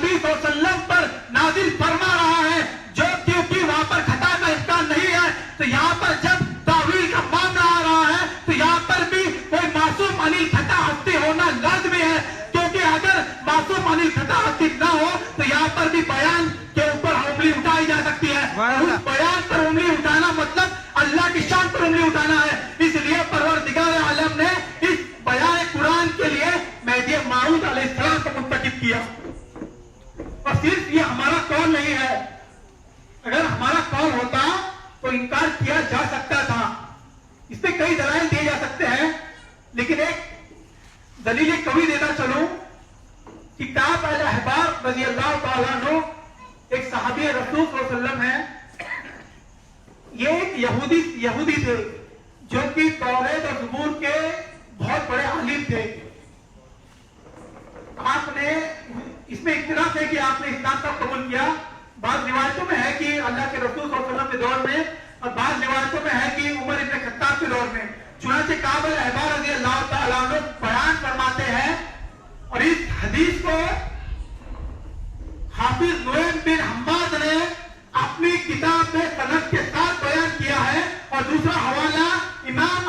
نبی صلی اللہ علیہ وسلم پر نازل فرما رہا ہے، جو کیونکہ وہاں پر خطا کا امکان نہیں ہے، تو یہاں پر جب تعویل کا معاملہ آ رہا ہے تو یہاں پر بھی کوئی معصوم عن الخطا ہستی ہونا لازمی ہے، کیونکہ اگر معصوم عن الخطا ہستی نہ ہو تو یہاں پر بھی بیان کے اوپر انگلی اٹھائی جا سکتی ہے۔ اس بیان پر انگلی اٹھانا مطلب اللہ کی شان پر انگلی اٹھانا ہے۔ اس لیے پروردگار عالم نے اس بیان قرآن کے لیے مہدی موعود علیہ السلام کو منتخب کیا۔ اور صرف یہ ہمارا قول نہیں ہے، اگر ہمارا قول ہوتا تو انکار کیا جا سکتا تھا، اس پہ کئی دلائل دیے جا سکتے ہیں، لیکن ایک دلیل قوی دیتا چلوں کہ کعب الاحبار رضی اللہ تعالیٰ عنہ ایک صحابی رسول صلی اللہ علیہ وسلم ہے، یہ ایک یہودی تھے جو کہ توریت اور زبور کے بہت بڑے عالم تھے۔ آپ نے اس میں اختلاف ہے کہ آپ نے اسلام کا قبول کیا، بعض روایتوں میں ہے کہ اللہ کے رسول صلی اللہ علیہ وسلم کے دور میں، اور بعض روایتوں میں ہے کہ عمر ابن خطاب کے دور میں۔ چنانچہ کعب الاحبار رضی اللہ تعالیٰ عنہ بیان فرماتے ہیں، اور اس حدیث کو حافظ نعیم بن حماد نے اپنی کتاب میں سند کے ساتھ بیان کیا ہے، اور دوسرا حوالہ امام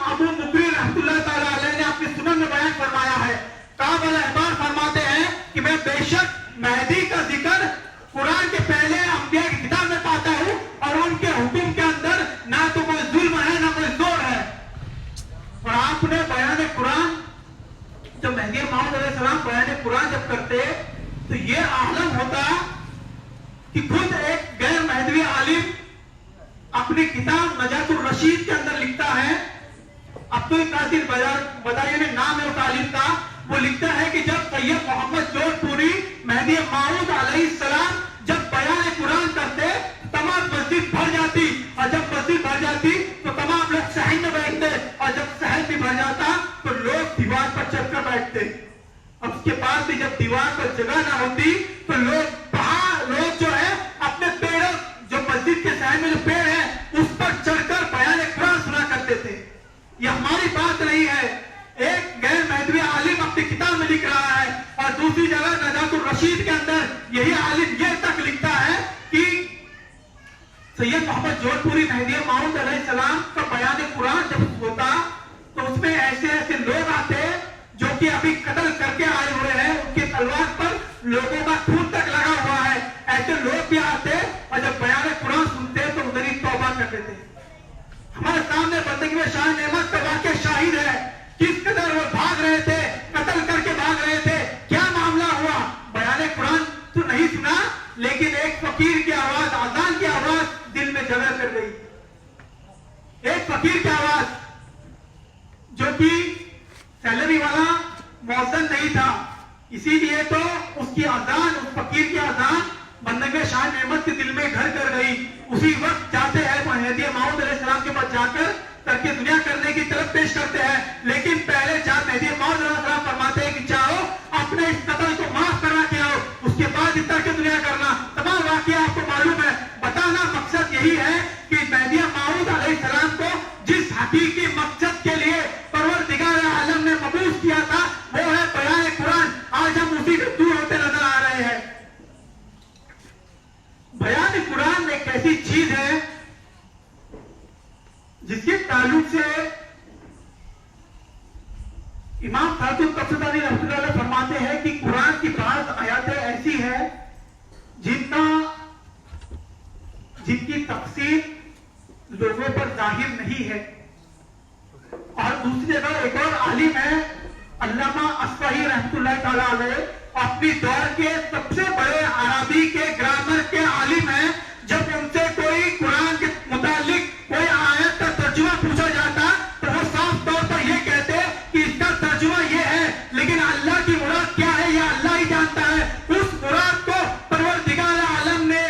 ابو مقری رحمۃ اللہ تعالیٰ علیہ نے اپنی سنن میں بیان فرمایا ہے۔ کعب الاحبار فرماتے ہیں کہ میں بے شک مہدی کا ذکر قرآن کے پہلے انبیاء کی کتاب میں پاتا ہوں، اور ان کے حکم کے اندر نہ تو کوئی ظلم ہے نہ کوئی زور ہے۔ اور آپ نے بیان قرآن، جب مہدی موعود علیہ السلام بیان قرآن جب کرتے تو یہ عالم ہوتا کہ خود ایک غیر مہدوی عالم اپنی کتاب نجات الرشید کے اندر لکھتا ہے، عبد القادر بدایونی نام ہے اس عالم کا، وہ لکھتا ہے کہ جب سید محمد جوڑ پوری مہدی موعود علیہ السلام جب بیان قرآن کرتے تمام مسجد بھر جاتی، اور جب مسجد بھر جاتی تو تمام لوگ صحن میں بیٹھتے، اور جب صحن بھی بھر جاتا تو لوگ دیوار پر چڑھ کر بیٹھتے۔ اب اس کے بعد بھی جب دیوار پر جگہ نہ ہوتی تو لوگ جو ہے اپنے پیڑوں، جو مسجد کے صحن میں جو پیڑ ہے اس پر چڑھ کر بیان قرآن سنا کرتے تھے۔ یہ ہماری بات نہیں ہے، ایک غیر مہدوی عالم اپنی کتاب میں لکھ رہا ہے، اور دوسری جگہ نجات الرشید کے اندر یہی عالم یہ تک لکھتا ہے کہ سید محمد جوڑ پوری مہدی موعود علیہ السلام کا بیان قرآن جب ہوتا تو اس میں ایسے لوگ آتے جو کہ ابھی قتل کر کے آئے ہوئے ہیں، ان کے تلوار پر لوگوں کا خون تک لگا ہوا ہے، ایسے لوگ بھی آتے اور جب بیان قرآن سنتے تو ادھر ہی توبہ کرتے تھے۔ ہمارے سامنے بندگی میں شاہ نعمت کا واقعہ شاہد ہے، کس قدر وہ بھاگ رہے تھے، قتل کر کے بھاگ رہے تھے، کیا معاملہ ہوا، بیان قرآن تو نہیں سنا، لیکن ایک فقیر کی آواز، اذان کی آواز دل میں جگہ کر گئی۔ ایک فقیر کی آواز جو کہ سیلری والا مؤذن نہیں تھا، اسی لیے تو اس کی اذان، اس فقیر کی اذان بندگی میں شاہ نعمت کے دل میں گھر کر گئی۔ اسی وقت جاتے ہیں مہدی موعود علیہ السلام کے پاس جا کر ترک دنیا کرنے کی طلب پیش کرتے ہیں، لیکن پہلے جب مہدی موعود علیہ السلام فرماتے ہیں کہ جاؤ اپنے اس قتل کو معاف کرا کے آؤ، اس کے بعد ترک دنیا کرنا۔ تمام واقعہ آپ کو معلوم ہے، بتانا مقصد یہی ہے کہ مہدی موعود علیہ السلام کو جس حقیقی مقصد کے لیے پروردگار عالم نے مبعوث کیا تھا وہ ہے بیان قرآن، آج ہم اسی سے دور ہوتے نظر آ رہے ہیں۔ بیان قرآن ایک ایسی چیز ہے جس کے تعلق سے امام سعد القبطانی رحمۃ اللہ علیہ فرماتے ہیں کہ قرآن کی بعض آیاتیں ایسی ہیں جن کی تفسیر لوگوں پر ظاہر نہیں ہے، اور دوسری جگہ ایک اور عالم ہے علامہ اصفہی رحمۃ اللہ تعالیٰ علیہ، اپنی دور کے سب سے بڑے عربی کے گرامر کے عالم ہیں، جب ان سے کوئی قرآن کے متعلق کوئی آیت کا ترجمہ پوچھا جاتا تو وہ صاف طور پر یہ کہتے کہ اس کا ترجمہ یہ ہے، لیکن اللہ کی مراد کیا ہے یہ اللہ ہی جانتا ہے۔ اس مراد کو پروردگار عالم نے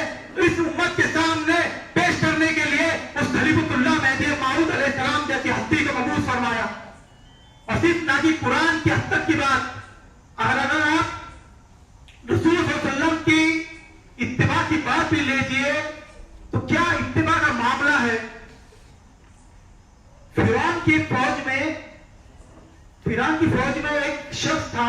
اس امت کے سامنے پیش کرنے کے لیے اس خلیفۃ اللہ مہدی موعود علیہ السلام جیسی ہستی کو مبعوث فرمایا۔ اور صرف نہ کہ قرآن کی حد تک کی بات، اگر آپ رسول صلی اللہ علیہ وسلم کی اتباع کی بات بھی لیجئے تو کیا اتباع کا معاملہ ہے۔ فرعون کی فوج میں ایک شخص تھا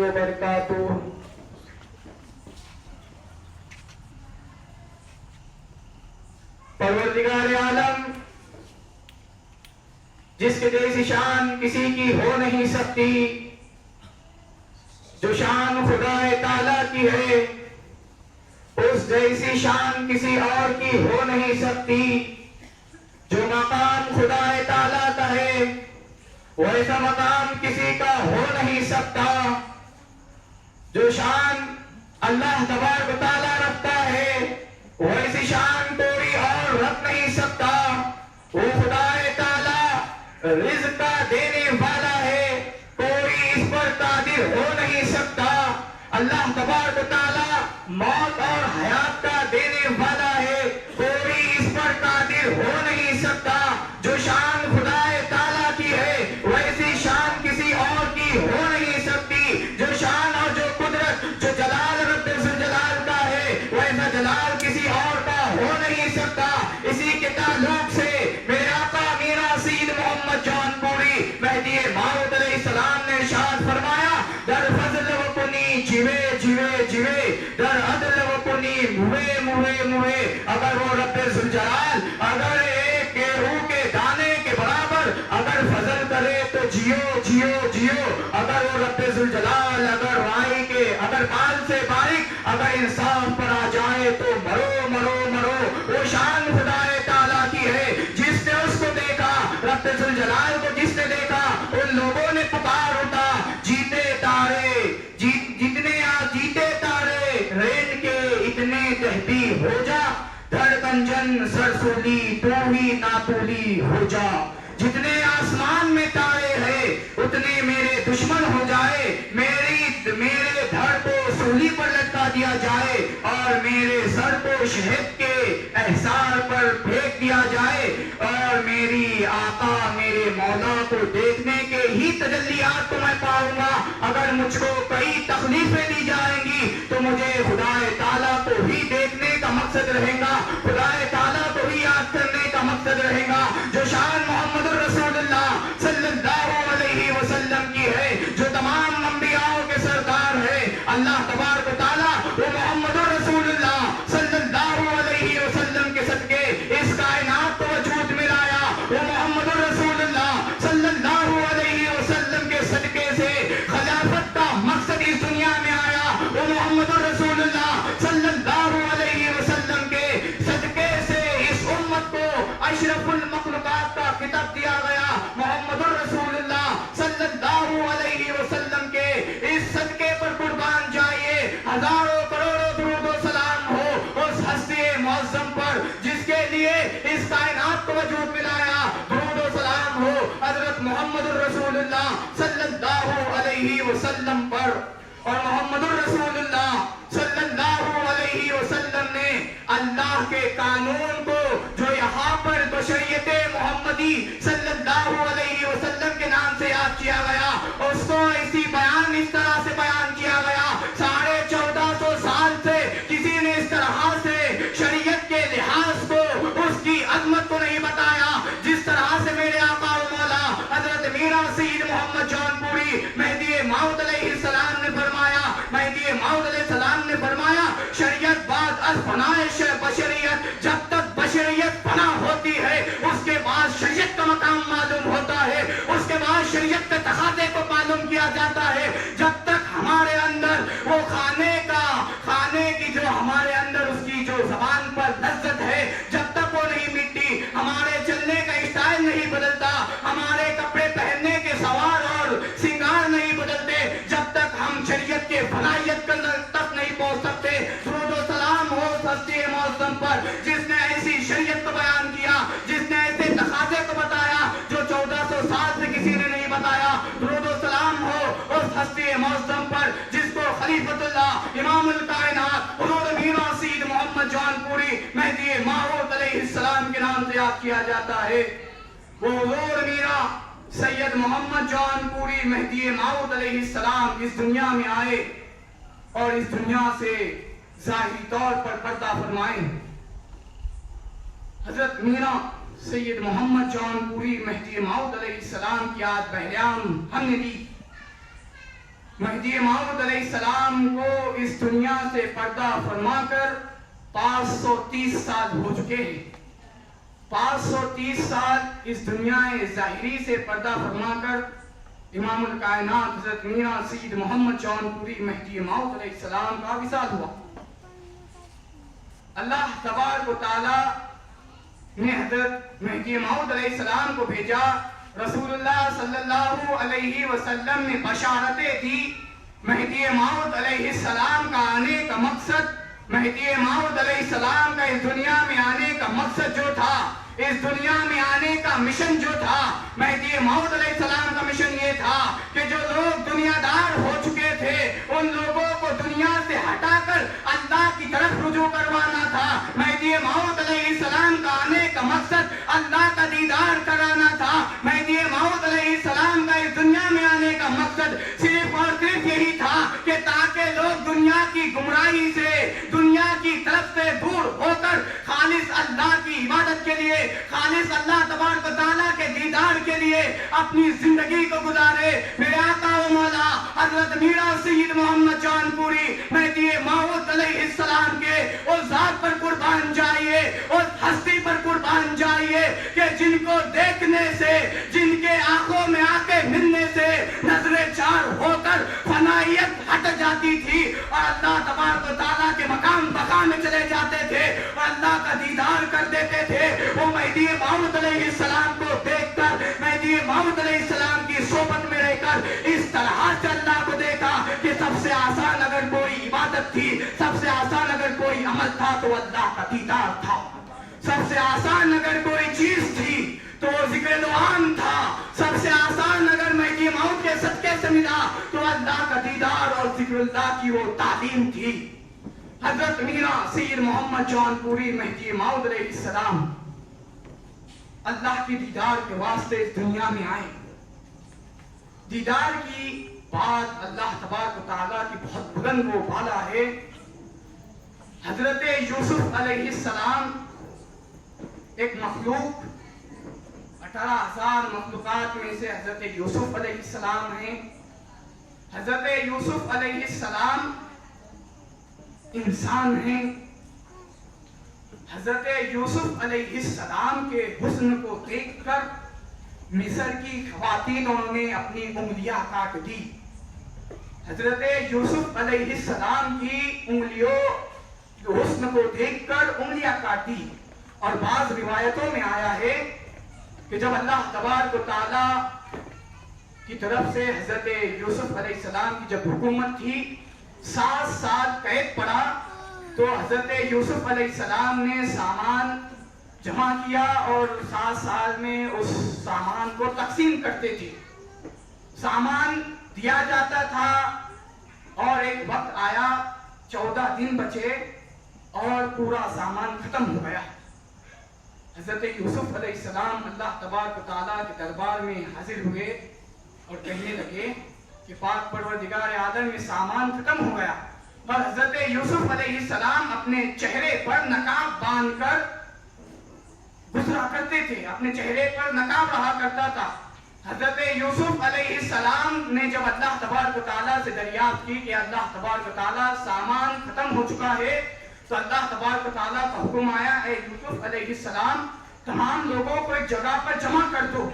وبرکاتہ۔ پروردگار عالم جس کے جیسی شان کسی کی ہو نہیں سکتی، جو شان خدا تعالیٰ کی ہے اس جیسی شان کسی اور کی ہو نہیں سکتی، جو مقام خدا تعالیٰ کا ہے ویسا مقام کسی کا ہو نہیں سکتا، جو شان اللہ تبارک و تعالیٰ رکھتا ہے ویسی شان کوئی اور رکھ نہیں سکتا۔ وہ خدا تعالیٰ رزق کا دینے والا ہے، کوئی اس پر قادر ہو نہیں سکتا۔ اللہ تبارک و تعالیٰ موت اور حیات کا دینے والا ہے، کوئی اس پر قادر ہو نہیں سکتا۔ جو شان خدا تعالیٰ کی ہے ویسی شان کسی اور کی ہو نہیں سکتی، جو شان اور جو قدرت جو جلال رب ذوالجلال کا ہے ویسا جلال کسی اور کا ہو نہیں سکتا۔ اسی کے تعلق سے میرے آقا میرا سید محمد جان پوری مہدی موعود علیہ السلام نے ارشاد فرمایا، در فضل و کنی جیوے جیوے جیوے، در عدل و کنی موے موے موے۔ اگر وہ رب ذوالجلال اگر ایک گیہوں کے دانے کے برابر اگر فضل کرے تو جیو جیو جیو، اگر وہ رب ذوالجلال اگر رائی کے اگر بال سے باریک اگر انصاف پر آ جائے تو مرو مرو مرو۔ وہ شان خدا تعالیٰ کی ہے، جس نے اس کو دیکھا رب ذوالجلال کو جس نے دیکھا ان لوگوں نے پکار اٹھا، جیتے تارے جیتے تارے رین کے اتنے تہبی ہو جا، دھڑکن جن سرسولی تو ہی ناتولی ہو جا۔ جتنے آسمان میں تارے ہیں اتنے میرے دشمن ہو جائے، میرے دھڑ کو سولی پر لٹکا دیا جائے اور میرے سر کو شہد کے احسار پر پھینک دیا جائے، اور میری آقا میرے مولا کو دیکھنے کے ہی تجلیات کو میں پاؤں گا۔ اگر مجھ کو کئی تکلیفیں دی جائیں گی تو مجھے خدا تعالیٰ کو ہی دیکھنے کا مقصد رہے گا، خدا تعالیٰ کو ہی یاد کرنے کا مقصد رہے گا۔ جو شان محمد رسول اللہ صلی اللہ علیہ وسلم کی ہے، جو تمام انبیاءوں کے سردار ہے، اللہ تبارک و تعالیٰ وہ محمد رسول اللہ صلی اللہ علیہ وسلم کے صدقے اس کائنات کو وجود میں لایا۔ وہ محمد رسول اللہ صلی اللہ علیہ وسلم کے صدقے سے خلافت کا مقصد اس دنیا میں آیا۔ وہ محمد رسول اللہ صلی اللہ علیہ وسلم کے صدقے سے اس امت کو اشرف المخلوقات کا خطاب دیا گیا۔ محمد رسول اللہ صلی اللہ علیہ وسلم کے اس صدقے پر قربان جائیے، ہزاروں کروڑوں درود و سلام ہو اس ہستی معظم پر جس کے لیے اس کائنات کو وجود میں لایا۔ درود و سلام ہو حضرت محمد رسول اللہ صلی اللہ علیہ وسلم پر۔ اور محمد رسول اللہ صلی اللہ علیہ وسلم نے اللہ کے قانون کو جو یہاں پر بشریت محمدی صلی اللہ علیہ وسلم کے نام سے یاد کیا گیا، اس کو اسی بیان اس طرح سے بیان کیا گیا۔ 1450 سال سے کسی نے اس طرح سے شریعت کے لحاظ کو اس کی عظمت کو نہیں بتایا جس طرح سے میرے آقا و مولا حضرت میرا سید محمد جان پوری مہدی موعود علیہ السلام نے فرمایا، مہدی موعود علیہ السلام نے فرمایا، شریعت بعد از فنائے بشریت، جب تک بشریت فنا ہوتی ہے اس کے بعد شریعت کا مقام معلوم ہوتا ہے، اس کے بعد شریعت کے تقاضے کو معلوم کیا جاتا ہے۔ جب تک ہمارے اندر وہ کھانے کی جو ہمارے اندر اس کی جو زبان پر لذت ہے جب تک وہ نہیں مٹتی، ہمارے چلنے کا اسٹائل نہیں بدلتا، ہمارے کپڑے پہننے کے سوار اور سنگار نہیں بدلتے، جب تک ہم شریعت کے فلاحیت تک نہیں پہنچ سکتے۔ درود و سلام ہو ہستی معظم پر جس نے ایسی شریعت کو بیان کیا، جس نے ایسے تقاضے کو بتایا جو 1400 سال سے کسی نے نہیں بتایا۔ درود و سلام ہو اس ہستی معظم پر جس کو خلیفۃ اللہ امام الکائنات حضور میرا سید محمد جان پوری مہدی موعود علیہ السلام کے نام سے یاد کیا جاتا ہے۔ وہ حضور میرا سید محمد جان پوری مہدی موعود علیہ السلام اس دنیا میں آئے اور اس دنیا سے ظاہری طور پر پردہ فرمائے۔ حضرت میرا سید محمد جان پوری مہدی موعود علیہ السلام کی آج بہلیام ہم نے دی. مہدی موعود علیہ السلام کو اس دنیا سے پردہ فرما کر 530 سال ہو چکے ہیں. 530 سال اس دنیا ظاہری سے پردہ فرما کر امام الکائنات حضرت میاں سید محمد جان پوری مہدی موعود علیہ السلام کا وصال ہوا. اللہ تبارک و تعالی نے حضرت مہدی موعود علیہ السلام کو بھیجا. رسول اللہ صلی اللہ علیہ وسلم نے بشارتیں دی. مہدی موعود علیہ السلام کا آنے کا مقصد، مہدی موعود علیہ السلام کا اس دنیا میں آنے کا مقصد جو تھا، اس دنیا میں آنے کا مشن جو تھا، مہدی موعود علیہ السلام کا مشن یہ تھا کہ جو لوگ دنیا دار ہو چکے تھے ان لوگوں کو دنیا سے ہٹا کر اللہ کی طرف رجوع کروانا تھا. مہدی موعود علیہ السلام کا آنے کا مقصد اللہ کا دیدار کرانا تھا. مہدی موعود علیہ السلام کا اس دنیا میں آنے کا مقصد صرف اور صرف یہی تھا کہ تاکہ لوگ دنیا کی گمراہی سے، دنیا کی طرف سے دور ہو کر خالص اللہ کی عبادت کے لیے، خالص اللہ تبارک و تعالیٰ کے دیدار کے لیے اپنی زندگی کو گزارے. میرے آقا و مولا حضرت میرا سید محمد جان پوری مہدی موعود علیہ السلام کے اس ذات پر قربان جائیے، اس ہستی پر قربان جائیے کہ جن کو دیکھنے سے، جن کے آنکھوں میں آنکھیں ملنے سے نظریں چار ہو کر فنائیت ہٹ جاتی تھی اور اللہ تبارک و تعالیٰ کے مقام بقا میں چلے جاتے تھے اور اللہ کا دیدار کر دیتے تھے. وہ مہدی موعود علیہ السلام کو دیکھ کر، مہدی موعود علیہ السلام کی صحبت میں رہ کر اس طرح سے اللہ کو دیکھا کہ سب سے آسان اگر کوئی عبادت تھی، سب سے آسان اگر کوئی عمل تھا تو اللہ کا دیدار تھا. سب سے آسان اگر کوئی چیز تھی تو وہ ذکر دعان تھا. سب سے آسان اگر مہدی موعود کے صدقے سے ملا تو اللہ کا دیدار اور ذکر اللہ کی وہ تعلیم تھی. حضرت میرا سید محمد جان پوری مہدی موعود علیہ السلام اللہ کی دیدار کے واسطے اس دنیا میں آئے. دیدار کی بات اللہ تبارک و تعالیٰ کی بہت بلند و بالا ہے. حضرت یوسف علیہ السلام ایک مخلوق، 18,000 مخلوقات میں سے حضرت یوسف علیہ السلام ہیں. حضرت یوسف علیہ السلام انسان ہیں. حضرت یوسف علیہ السلام کے حسن کو دیکھ کر مصر کی خواتینوں نے اپنی انگلیاں کاٹ دی. حضرت یوسف علیہ السلام کی انگلیوں کے حسن کو دیکھ کر انگلیاں کاٹ دی. اور بعض روایتوں میں آیا ہے کہ جب اللہ تبارک و تعالی کی طرف سے حضرت یوسف علیہ السلام کی جب حکومت تھی، 7 سال قید پڑا، تو حضرت یوسف علیہ السلام نے سامان جمع کیا اور 7 سال میں اس سامان کو تقسیم کرتے تھے. سامان دیا جاتا تھا اور ایک وقت آیا، 14 دن بچے اور پورا سامان ختم ہو گیا. حضرت یوسف علیہ السلام اللہ تبارک و تعالیٰ کے دربار میں حاضر ہوئے اور کہنے لگے کہ پاک پروردگار عالم میں سامان ختم ہو گیا. اور حضرت یوسف علیہ السلام اپنے چہرے پر نقاب باندھ کر گزرا کرتے تھے، اپنے چہرے پر نقاب رہا کرتا تھا. حضرت یوسف علیہ السلام نے جب اللہ تبارک و تعالیٰ سے دریافت کی کہ اللہ تبارک و تعالیٰ سامان ختم ہو چکا ہے، تو اللہ تبارک و تعالیٰ کا حکم آیا، اے یوسف علیہ السلام تمام لوگوں کو ایک جگہ پر جمع کر دو.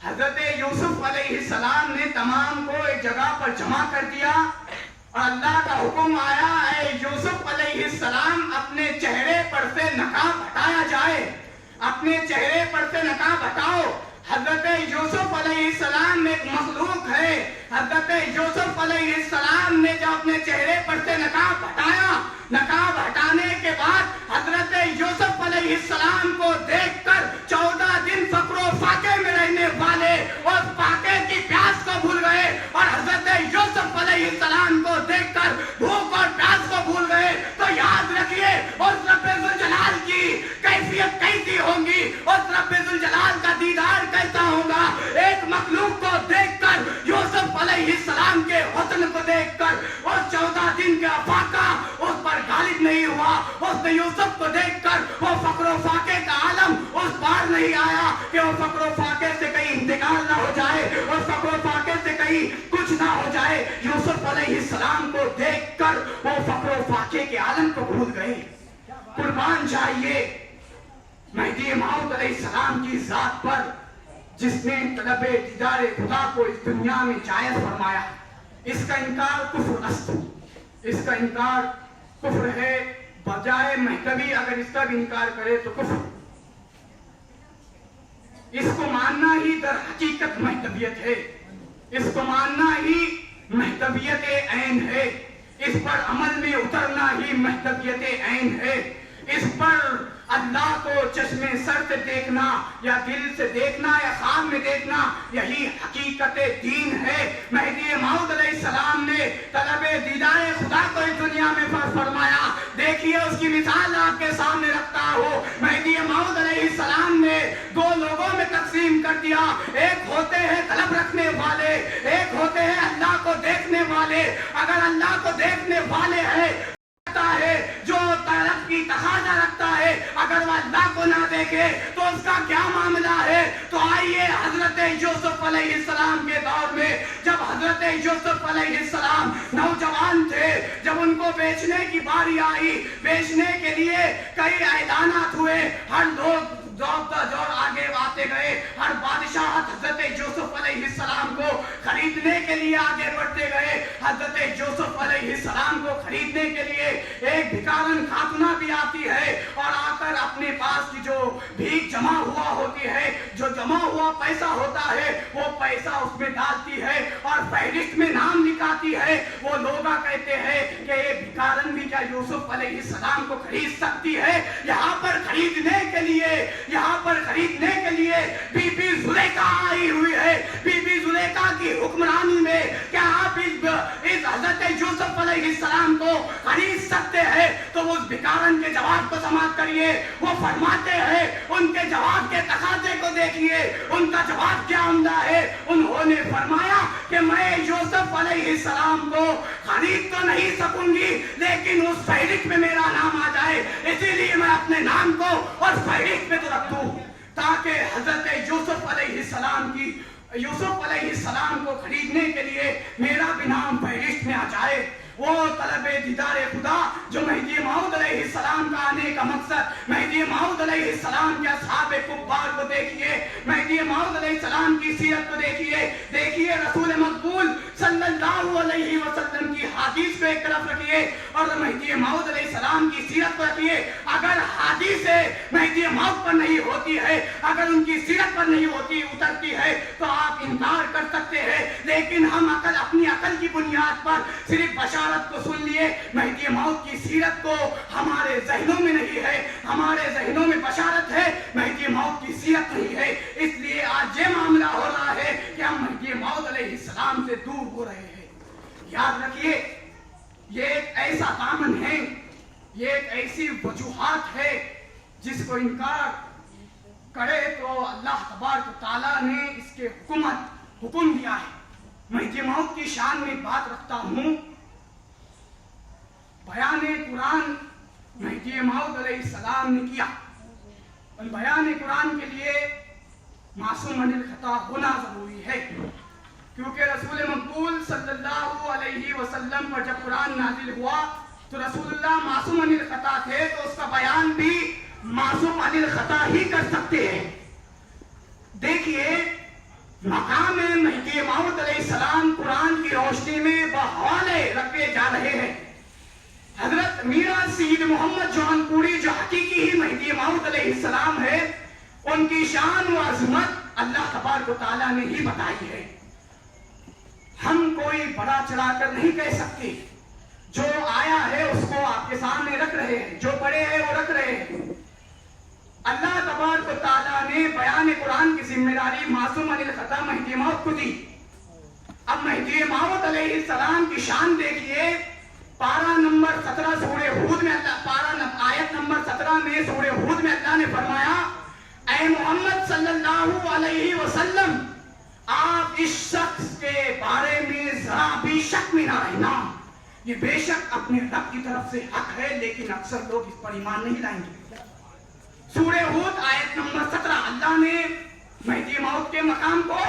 حضرت یوسف علیہ السلام نے تمام کو ایک جگہ پر جمع کر دیا اور اللہ کا حکم آیا، اے یوسف علیہ السلام اپنے چہرے پر سے نقاب ہٹایا جائے، اپنے چہرے پر سے نقاب ہٹاؤ. حضرت یوسف علیہ السلام ایک مخلوق ہے. حضرت یوسف علیہ السلام نے جب اپنے چہرے پر سے نقاب ہٹایا، نقاب ہٹانے کے بعد حضرت یوسف علیہ السلام کو دیکھ کر 14 دن فقر و فاقے میں رہنے والے اور فاقے کی پیاس کو بھول گئے اور حضرت یوسف علیہ السلام کو دیکھ کر بھوک اور پیاس کو بھول گئے. تو یاد رکھیے اس رب ذوالجلال کی کیفیت کیسی ہوگی، اس رب ذوالجلال کا دیدار کیسا ہوگا. ایک مخلوق کو دیکھ کر، یوسف علیہ السلام کے حسن کو دیکھ کر، اور 14 دن کا فاقہ اس پر غالب نہیں ہوا. اس نے یوسف کو دیکھ کر وہ فقر و فاقے کا عالم اس بار نہیں آیا کہ وہ فقر و فاقے سے کہیں انتقال نہ ہو جائے اور فقر و فاقے سے کہیں کچھ نہ ہو جائے. یوسف علیہ السلام کو دیکھ کر وہ فقر و فاقے کے عالم کو بھول گئے. قربان جائیے مہدی موعود علیہ السلام کی ذات پر جس نے طلب دیدار خدا کو اس دنیا میں جائز فرمایا. اس کا انکار کفر است، اس کا انکار کفر ہے. بجائے مہدوی اگر اس کا بھی انکار کرے تو کفر. اس کو ماننا ہی در حقیقت مہدویت ہے، اس کو ماننا ہی مہدویت عین ہے، اس پر عمل میں اترنا ہی مہدویت عین ہے. اس پر اللہ کو چشم سر سے دیکھنا یا دل سے دیکھنا یا خواب میں دیکھنا یہی حقیقت دین ہے. مہدی موعود علیہ السلام نے طلب دیدار خدا کو اس دنیا میں فرمایا. دیکھیے اس کی مثال آپ کے سامنے رکھتا ہوں. مہدی موعود علیہ السلام نے دو لوگوں میں تقسیم کر دیا. ایک ہوتے ہیں طلب رکھنے والے، ایک ہوتے ہیں اللہ کو دیکھنے والے. اگر اللہ کو دیکھنے والے ہیں جو طلب کی تقاضا رکھتا ہے، اگر وہ اللہ کو نہ دیکھے تو اس کا کیا معاملہ ہے؟ تو آئیے حضرت یوسف علیہ السلام کے دور میں جب حضرت یوسف علیہ السلام نوجوان تھے، جب ان کو بیچنے کی باری آئی، بیچنے کے لیے کئی اعلانات ہوئے، ہر لوگ دور آگے آتے گئے، ہر بادشاہ حضرت یوسف علیہ السلام کو خریدنے کے لیے آگے بڑھتے گئے. حضرت یوسف علیہ السلام کو خریدنے کے لیے ایک بھکارن خاتونہ بھی آتی ہے اور آ کر اپنے پاس کی جو بھیک جمع ہوا ہوتی ہے، جو جمع ہوا پیسہ ہوتا ہے، وہ پیسہ اس میں ڈالتی ہے اور فہرست میں نام لکھاتی ہے. وہ لوگ کہتے ہیں کہ یہ بھکارن بھی کیا یوسف علیہ السلام کو خرید سکتی ہے؟ یہاں پر خریدنے کے لیے بی بی زلیخا آئی ہوئی ہے. بی بی زلیخا کی حکمرانی میں کیا آپ اس حضرت یوسف علیہ السلام کو خرید سکتے ہیں؟ تو اس بھکارن کے جواب کو سماعت کریے. وہ فرماتے ہیں، ان کے جواب کے تقاضے کو دیکھیے، ان کا جواب کیا عمدہ ہے. انہوں نے فرمایا کہ میں یوسف علیہ السلام کو خرید تو نہیں سکوں گی لیکن اس فہرست میں میرا نام آ جائے، اسی لیے میں اپنے نام کو اور فہرست میں تو رکھ دوں تاکہ حضرت یوسف علیہ السلام کو خریدنے کے لیے میرا بھی نام فہرست میں آ جائے. وہ طلب دیدار خدا جو مہدی موعود علیہ السلام کا آنے کا مقصد. مہدی موعود علیہ السلام کے اصحاب کفار کو دیکھیے، مہدی موعود علیہ السلام کی سیرت کو دیکھیے رسول مقبول صلی اللہ علیہ وسلم کی حدیث کو ایک طرف رکھیے اور مہدی موعود علیہ السلام کی سیرت کو رکھیے. اگر حدیث مہدی موعود پر نہیں ہوتی ہے، اگر ان کی سیرت پر نہیں ہوتی اترتی ہے تو آپ انکار کر سکتے ہیں، لیکن ہم اپنی عقل کی بنیاد پر صرف بشارت کو سن لیے. مہدی موعود کی سیرت کو ہمارے ذہنوں میں نہیں ہے، ہمارے ذہنوں میں بشارت ہے، مہدی موعود کی سیرت نہیں ہے. اس لیے آج یہ معاملہ ہو رہا ہے کہ ہم مہدی موعود علیہ السلام سے دور ہو رہے ہیں. یاد رکھیے یہ ایک ایسا دامن ہے، یہ ایک ایسی وجوہات ہے جس کو انکار کرے تو اللہ تبارک و تعالیٰ نے اس کے حکم دیا ہے. مہدی موعود کی شان میں بات رکھتا ہوں. بیان قرآن مہدی موعود علیہ السلام نے کیا. بیان قرآن کے لیے معصوم عن الخطا ہونا ضروری ہے، کیونکہ رسول مقبول صلی اللہ علیہ وسلم پر جب قرآن نازل ہوا تو رسول اللہ معصوم عن الخطا تھے، تو اس کا بیان بھی معصوم عن الخطا ہی کر سکتے ہیں. دیکھیے مقام مہدی موعود علیہ السلام قرآن کی روشنی میں بحوالے رکھے جا رہے ہیں. حضرت میرا سید محمد جوان پوری جو حقیقی ہی مہدی موعود علیہ السلام ہے، ان کی شان و عظمت اللہ تبارک و تعالیٰ نے ہی بتائی ہے. ہم کوئی بڑا چڑھا کر نہیں کہہ سکتے. جو آیا ہے اس کو آپ کے سامنے رکھ رہے ہیں، جو بڑے ہیں وہ رکھ رہے ہیں. اللہ تبارک و تعالیٰ نے بیان قرآن کی ذمہ داری معصوم عن الخطا مہدی موعود کو دی. اب مہدی موعود علیہ السلام کی شان دیکھیے. پارہ نمبر 17 سورہ ہود میں آیت نمبر 17 میں سورہ ہود میں اللہ نے فرمایا، اے محمد صلی اللہ علیہ وسلم آپ اس شخص کے بارے میں ذرا بھی شک میں نہ رہنا. یہ بے شک اپنے رب کی طرف سے حق ہے، لیکن اکثر لوگ اس پر ایمان نہیں لائیں گے. سورہ ہود آیت نمبر 17 اللہ نے مہدی موت کے مقام کو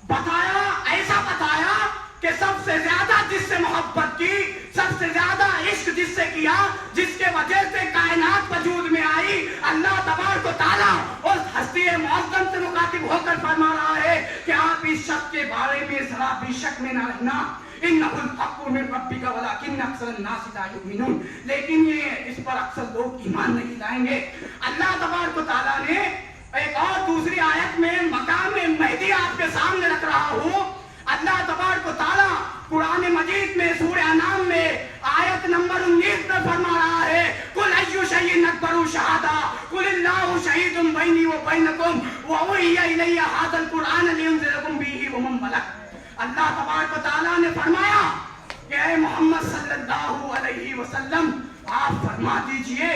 بتایا، ایسا بتایا کہ سب سے زیادہ جس سے محبت کی، سب سے زیادہ عشق جس سے کیا، جس کے وجہ سے کائنات وجود میں آئی، اللہ تبارک و تعالیٰ اس ہستی معظم سے مخاطب ہو کر فرما رہا ہے کہ آپ اس شخص کے بارے میں ذرا بھی شک میں نہ رہنا، انہ الحق من ربک ولکن اکثر الناس لا یؤمنون، لیکن یہ اس پر اکثر لوگ ایمان نہیں لائیں گے۔ اللہ تبارک و تعالیٰ نے ایک اور دوسری آیت میں مقام مہدی آپ کے سامنے رکھ رہا ہوں۔ اللہ تبارک و تعالیٰ قرآن مجید میں سورہ انعام میں آیت نمبر 19 میں فرما رہا ہے قُلْ أَيُّ شَيْءٍ أَكْبَرُ شَهَادَةً قُلِ اللَّهُ شَهِيدٌ بَيْنِي وَبَيْنَكُمْ وَأُوحِيَ إِلَيَّ هَٰذَا الْقُرْآنُ لِيُنذِرَكُم بِهِ وَمَن بَلَغَ۔ اللہ تبارک و تعالیٰ نے فرمایا کہ اے محمد صلی اللہ علیہ وسلم آپ فرما دیجئے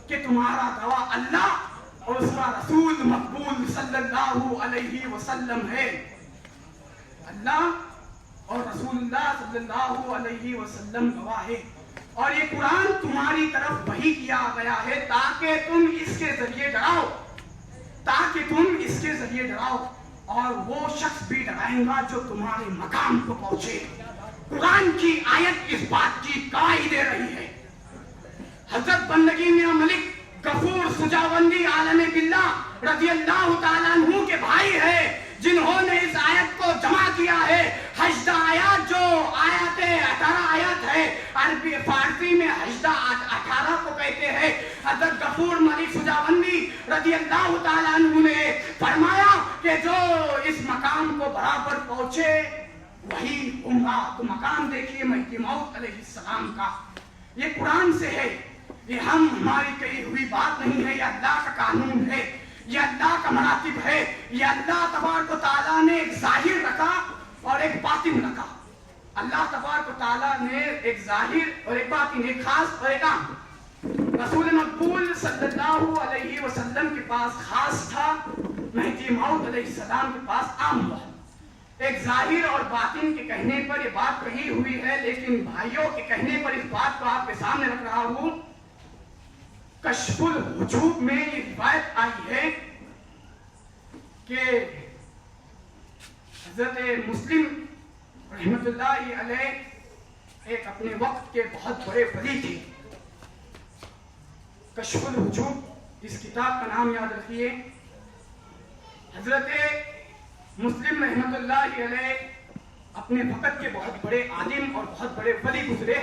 کہ تمہارا گواہ اللہ اور اس کا رسول مقبول صلی اللہ علیہ وسلم ہے۔ اللہ اور رسول اللہ صلی اللہ علیہ وسلم گواہ ہے، اور یہ قرآن تمہاری طرف وحی کیا گیا ہے تاکہ تم اس کے ذریعے ڈراؤ، تاکہ تم اس کے ذریعے ڈراؤ، اور وہ شخص بھی ڈرائیں گا جو تمہارے مقام کو پہنچے۔ قرآن کی آیت اس بات کی گواہی دے رہی ہے۔ حضرت بندگی میاں ملک غفور سجاوندی عالم باللہ رضی اللہ تعالیٰ عنہ کے بھائی ہے، جنہوں نے اس آیت کو جمع کیا ہے۔ 18 آیات جو آیت 18 آیت ہے، عربی فارسی میں 18 کو کہتے ہیں۔ حضرت غفور ملک سجاوندی رضی اللہ تعالیٰ عنہ نے فرمایا کہ جو اس مقام کو برابر پہنچے وہی ہوگا۔ تو مقام دیکھیے مہدی موعود علیہ السلام کا، یہ قرآن سے ہے، یہ ہماری کہی ہوئی بات نہیں ہے، یہ اللہ کا قانون ہے، یہ اللہ کا مراتب ہے۔ یہ اللہ تبارک و تعالیٰ نے ایک ظاہر رکھا اور ایک باطن رکھا۔ اللہ تبارک و تعالیٰ نے ایک ظاہر اور ایک باطن، ایک خاص اور ایک عام۔ رسول مقبول صلی اللہ علیہ وسلم کے پاس خاص تھا، مہدی موعود علیہ السلام کے پاس عام ہوا۔ ایک ظاہر اور باطن کے کہنے پر یہ بات کہی ہوئی ہے، لیکن بھائیوں کے کہنے پر اس بات کو آپ کے سامنے رکھ رہا ہوں۔ کشف الحجوب میں یہ روایت آئی ہے کہ حضرت مسلم رحمت اللہ علیہ ایک اپنے وقت کے بہت بڑے ولی تھے۔ کشف الحجوب اس کتاب کا نام یاد رکھیے۔ حضرت مسلم رحمت اللہ علیہ اپنے وقت کے بہت بڑے عالم اور بہت بڑے ولی گزرے۔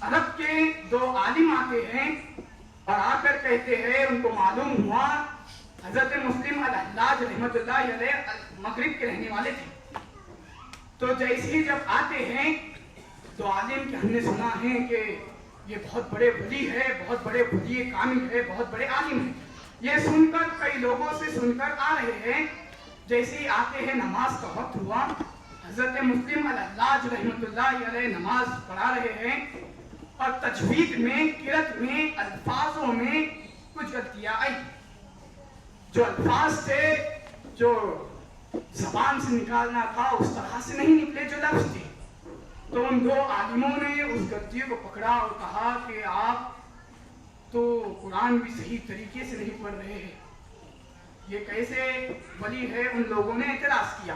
عرب کے 2 عالم آتے ہیں اور آ کر کہتے ہیں، ان کو معلوم ہوا حضرت مسلم الحلاج رحمت اللہ علیہ مغرب کے رہنے والے تھے، تو جیسے ہی جب آتے ہیں تو عالم کہ ہم نے سنا ہے کہ یہ بہت بڑے ولی ہے، بہت بڑے ولی کامل ہے، بہت بڑے عالم ہے، یہ سن کر کئی لوگوں سے سن کر آ رہے ہیں۔ جیسے ہی آتے ہیں نماز کا وقت ہوا، حضرت مسلم الحلاج رحمت اللہ علیہ نماز پڑھا رہے ہیں، اور تجوید میں، قرأت میں، الفاظوں میں کچھ غلطیاں آئی۔ جو الفاظ تھے جو زبان سے نکالنا تھا اس طرح سے نہیں نکلے جو لفظ تھے۔ تو ان 2 عالموں نے اس غلطی کو پکڑا اور کہا کہ آپ تو قرآن بھی صحیح طریقے سے نہیں پڑھ رہے ہیں، یہ کیسے ولی ہے؟ ان لوگوں نے اعتراض کیا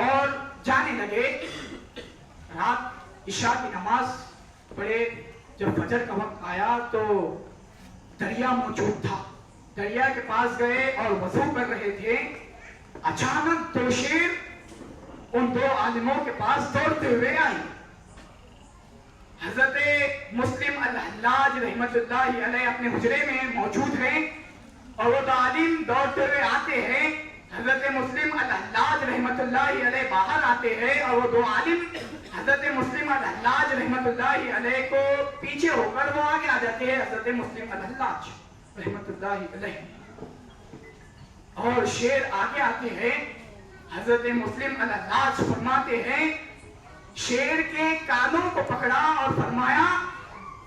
اور جانے لگے۔ رات عشاء کی نماز پڑھے، جب فجر کا وقت آیا تو دریا موجود تھا، دریا کے پاس گئے اور وضو کر رہے تھے۔ اچانک 2 شیر ان 2 عالموں کے پاس دوڑتے ہوئے آئی۔ حضرت مسلم الحلاج رحمت اللہ علیہ اپنے حجرے میں موجود ہیں اور وہ 2 عالم دوڑتے ہوئے آتے ہیں۔ حضرت مسلم الحلاج رحمت اللہ علیہ باہر آتے ہیں اور وہ 2 عالم حضرت مسلم الحلاج رحمت اللہ علیہ کو پیچھے ہو کر وہ آگے آ جاتے ہیں، حضرت مسلم الحلاج رحمت اللہ علیہ، اور شیر آگے آتے ہیں۔ حضرت مسلم الحلاج فرماتے ہیں، شیر کے کانوں کو پکڑا اور فرمایا،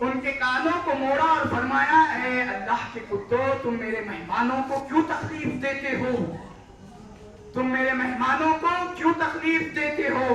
ان کے کانوں کو موڑا اور فرمایا، اے اللہ کے کتوں، تم میرے مہمانوں کو کیوں تکلیف دیتے ہو؟ تم میرے مہمانوں کو کیوں تکلیف دیتے ہو؟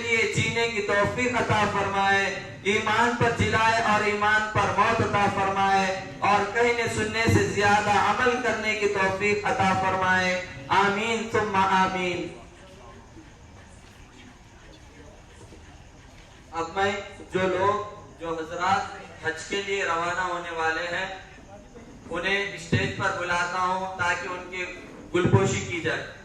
لیے جینے کی توفیق عطا فرمائے، ایمان پر جلائے اور ایمان پر موت عطا فرمائے، اور کہنے سننے سے زیادہ عمل کرنے کی توفیق عطا فرمائے، آمین ثم آمین۔ اب میں جو حضرات حج کے لیے روانہ ہونے والے ہیں انہیں اسٹیج پر بلاتا ہوں تاکہ ان کی گلپوشی کی جائے۔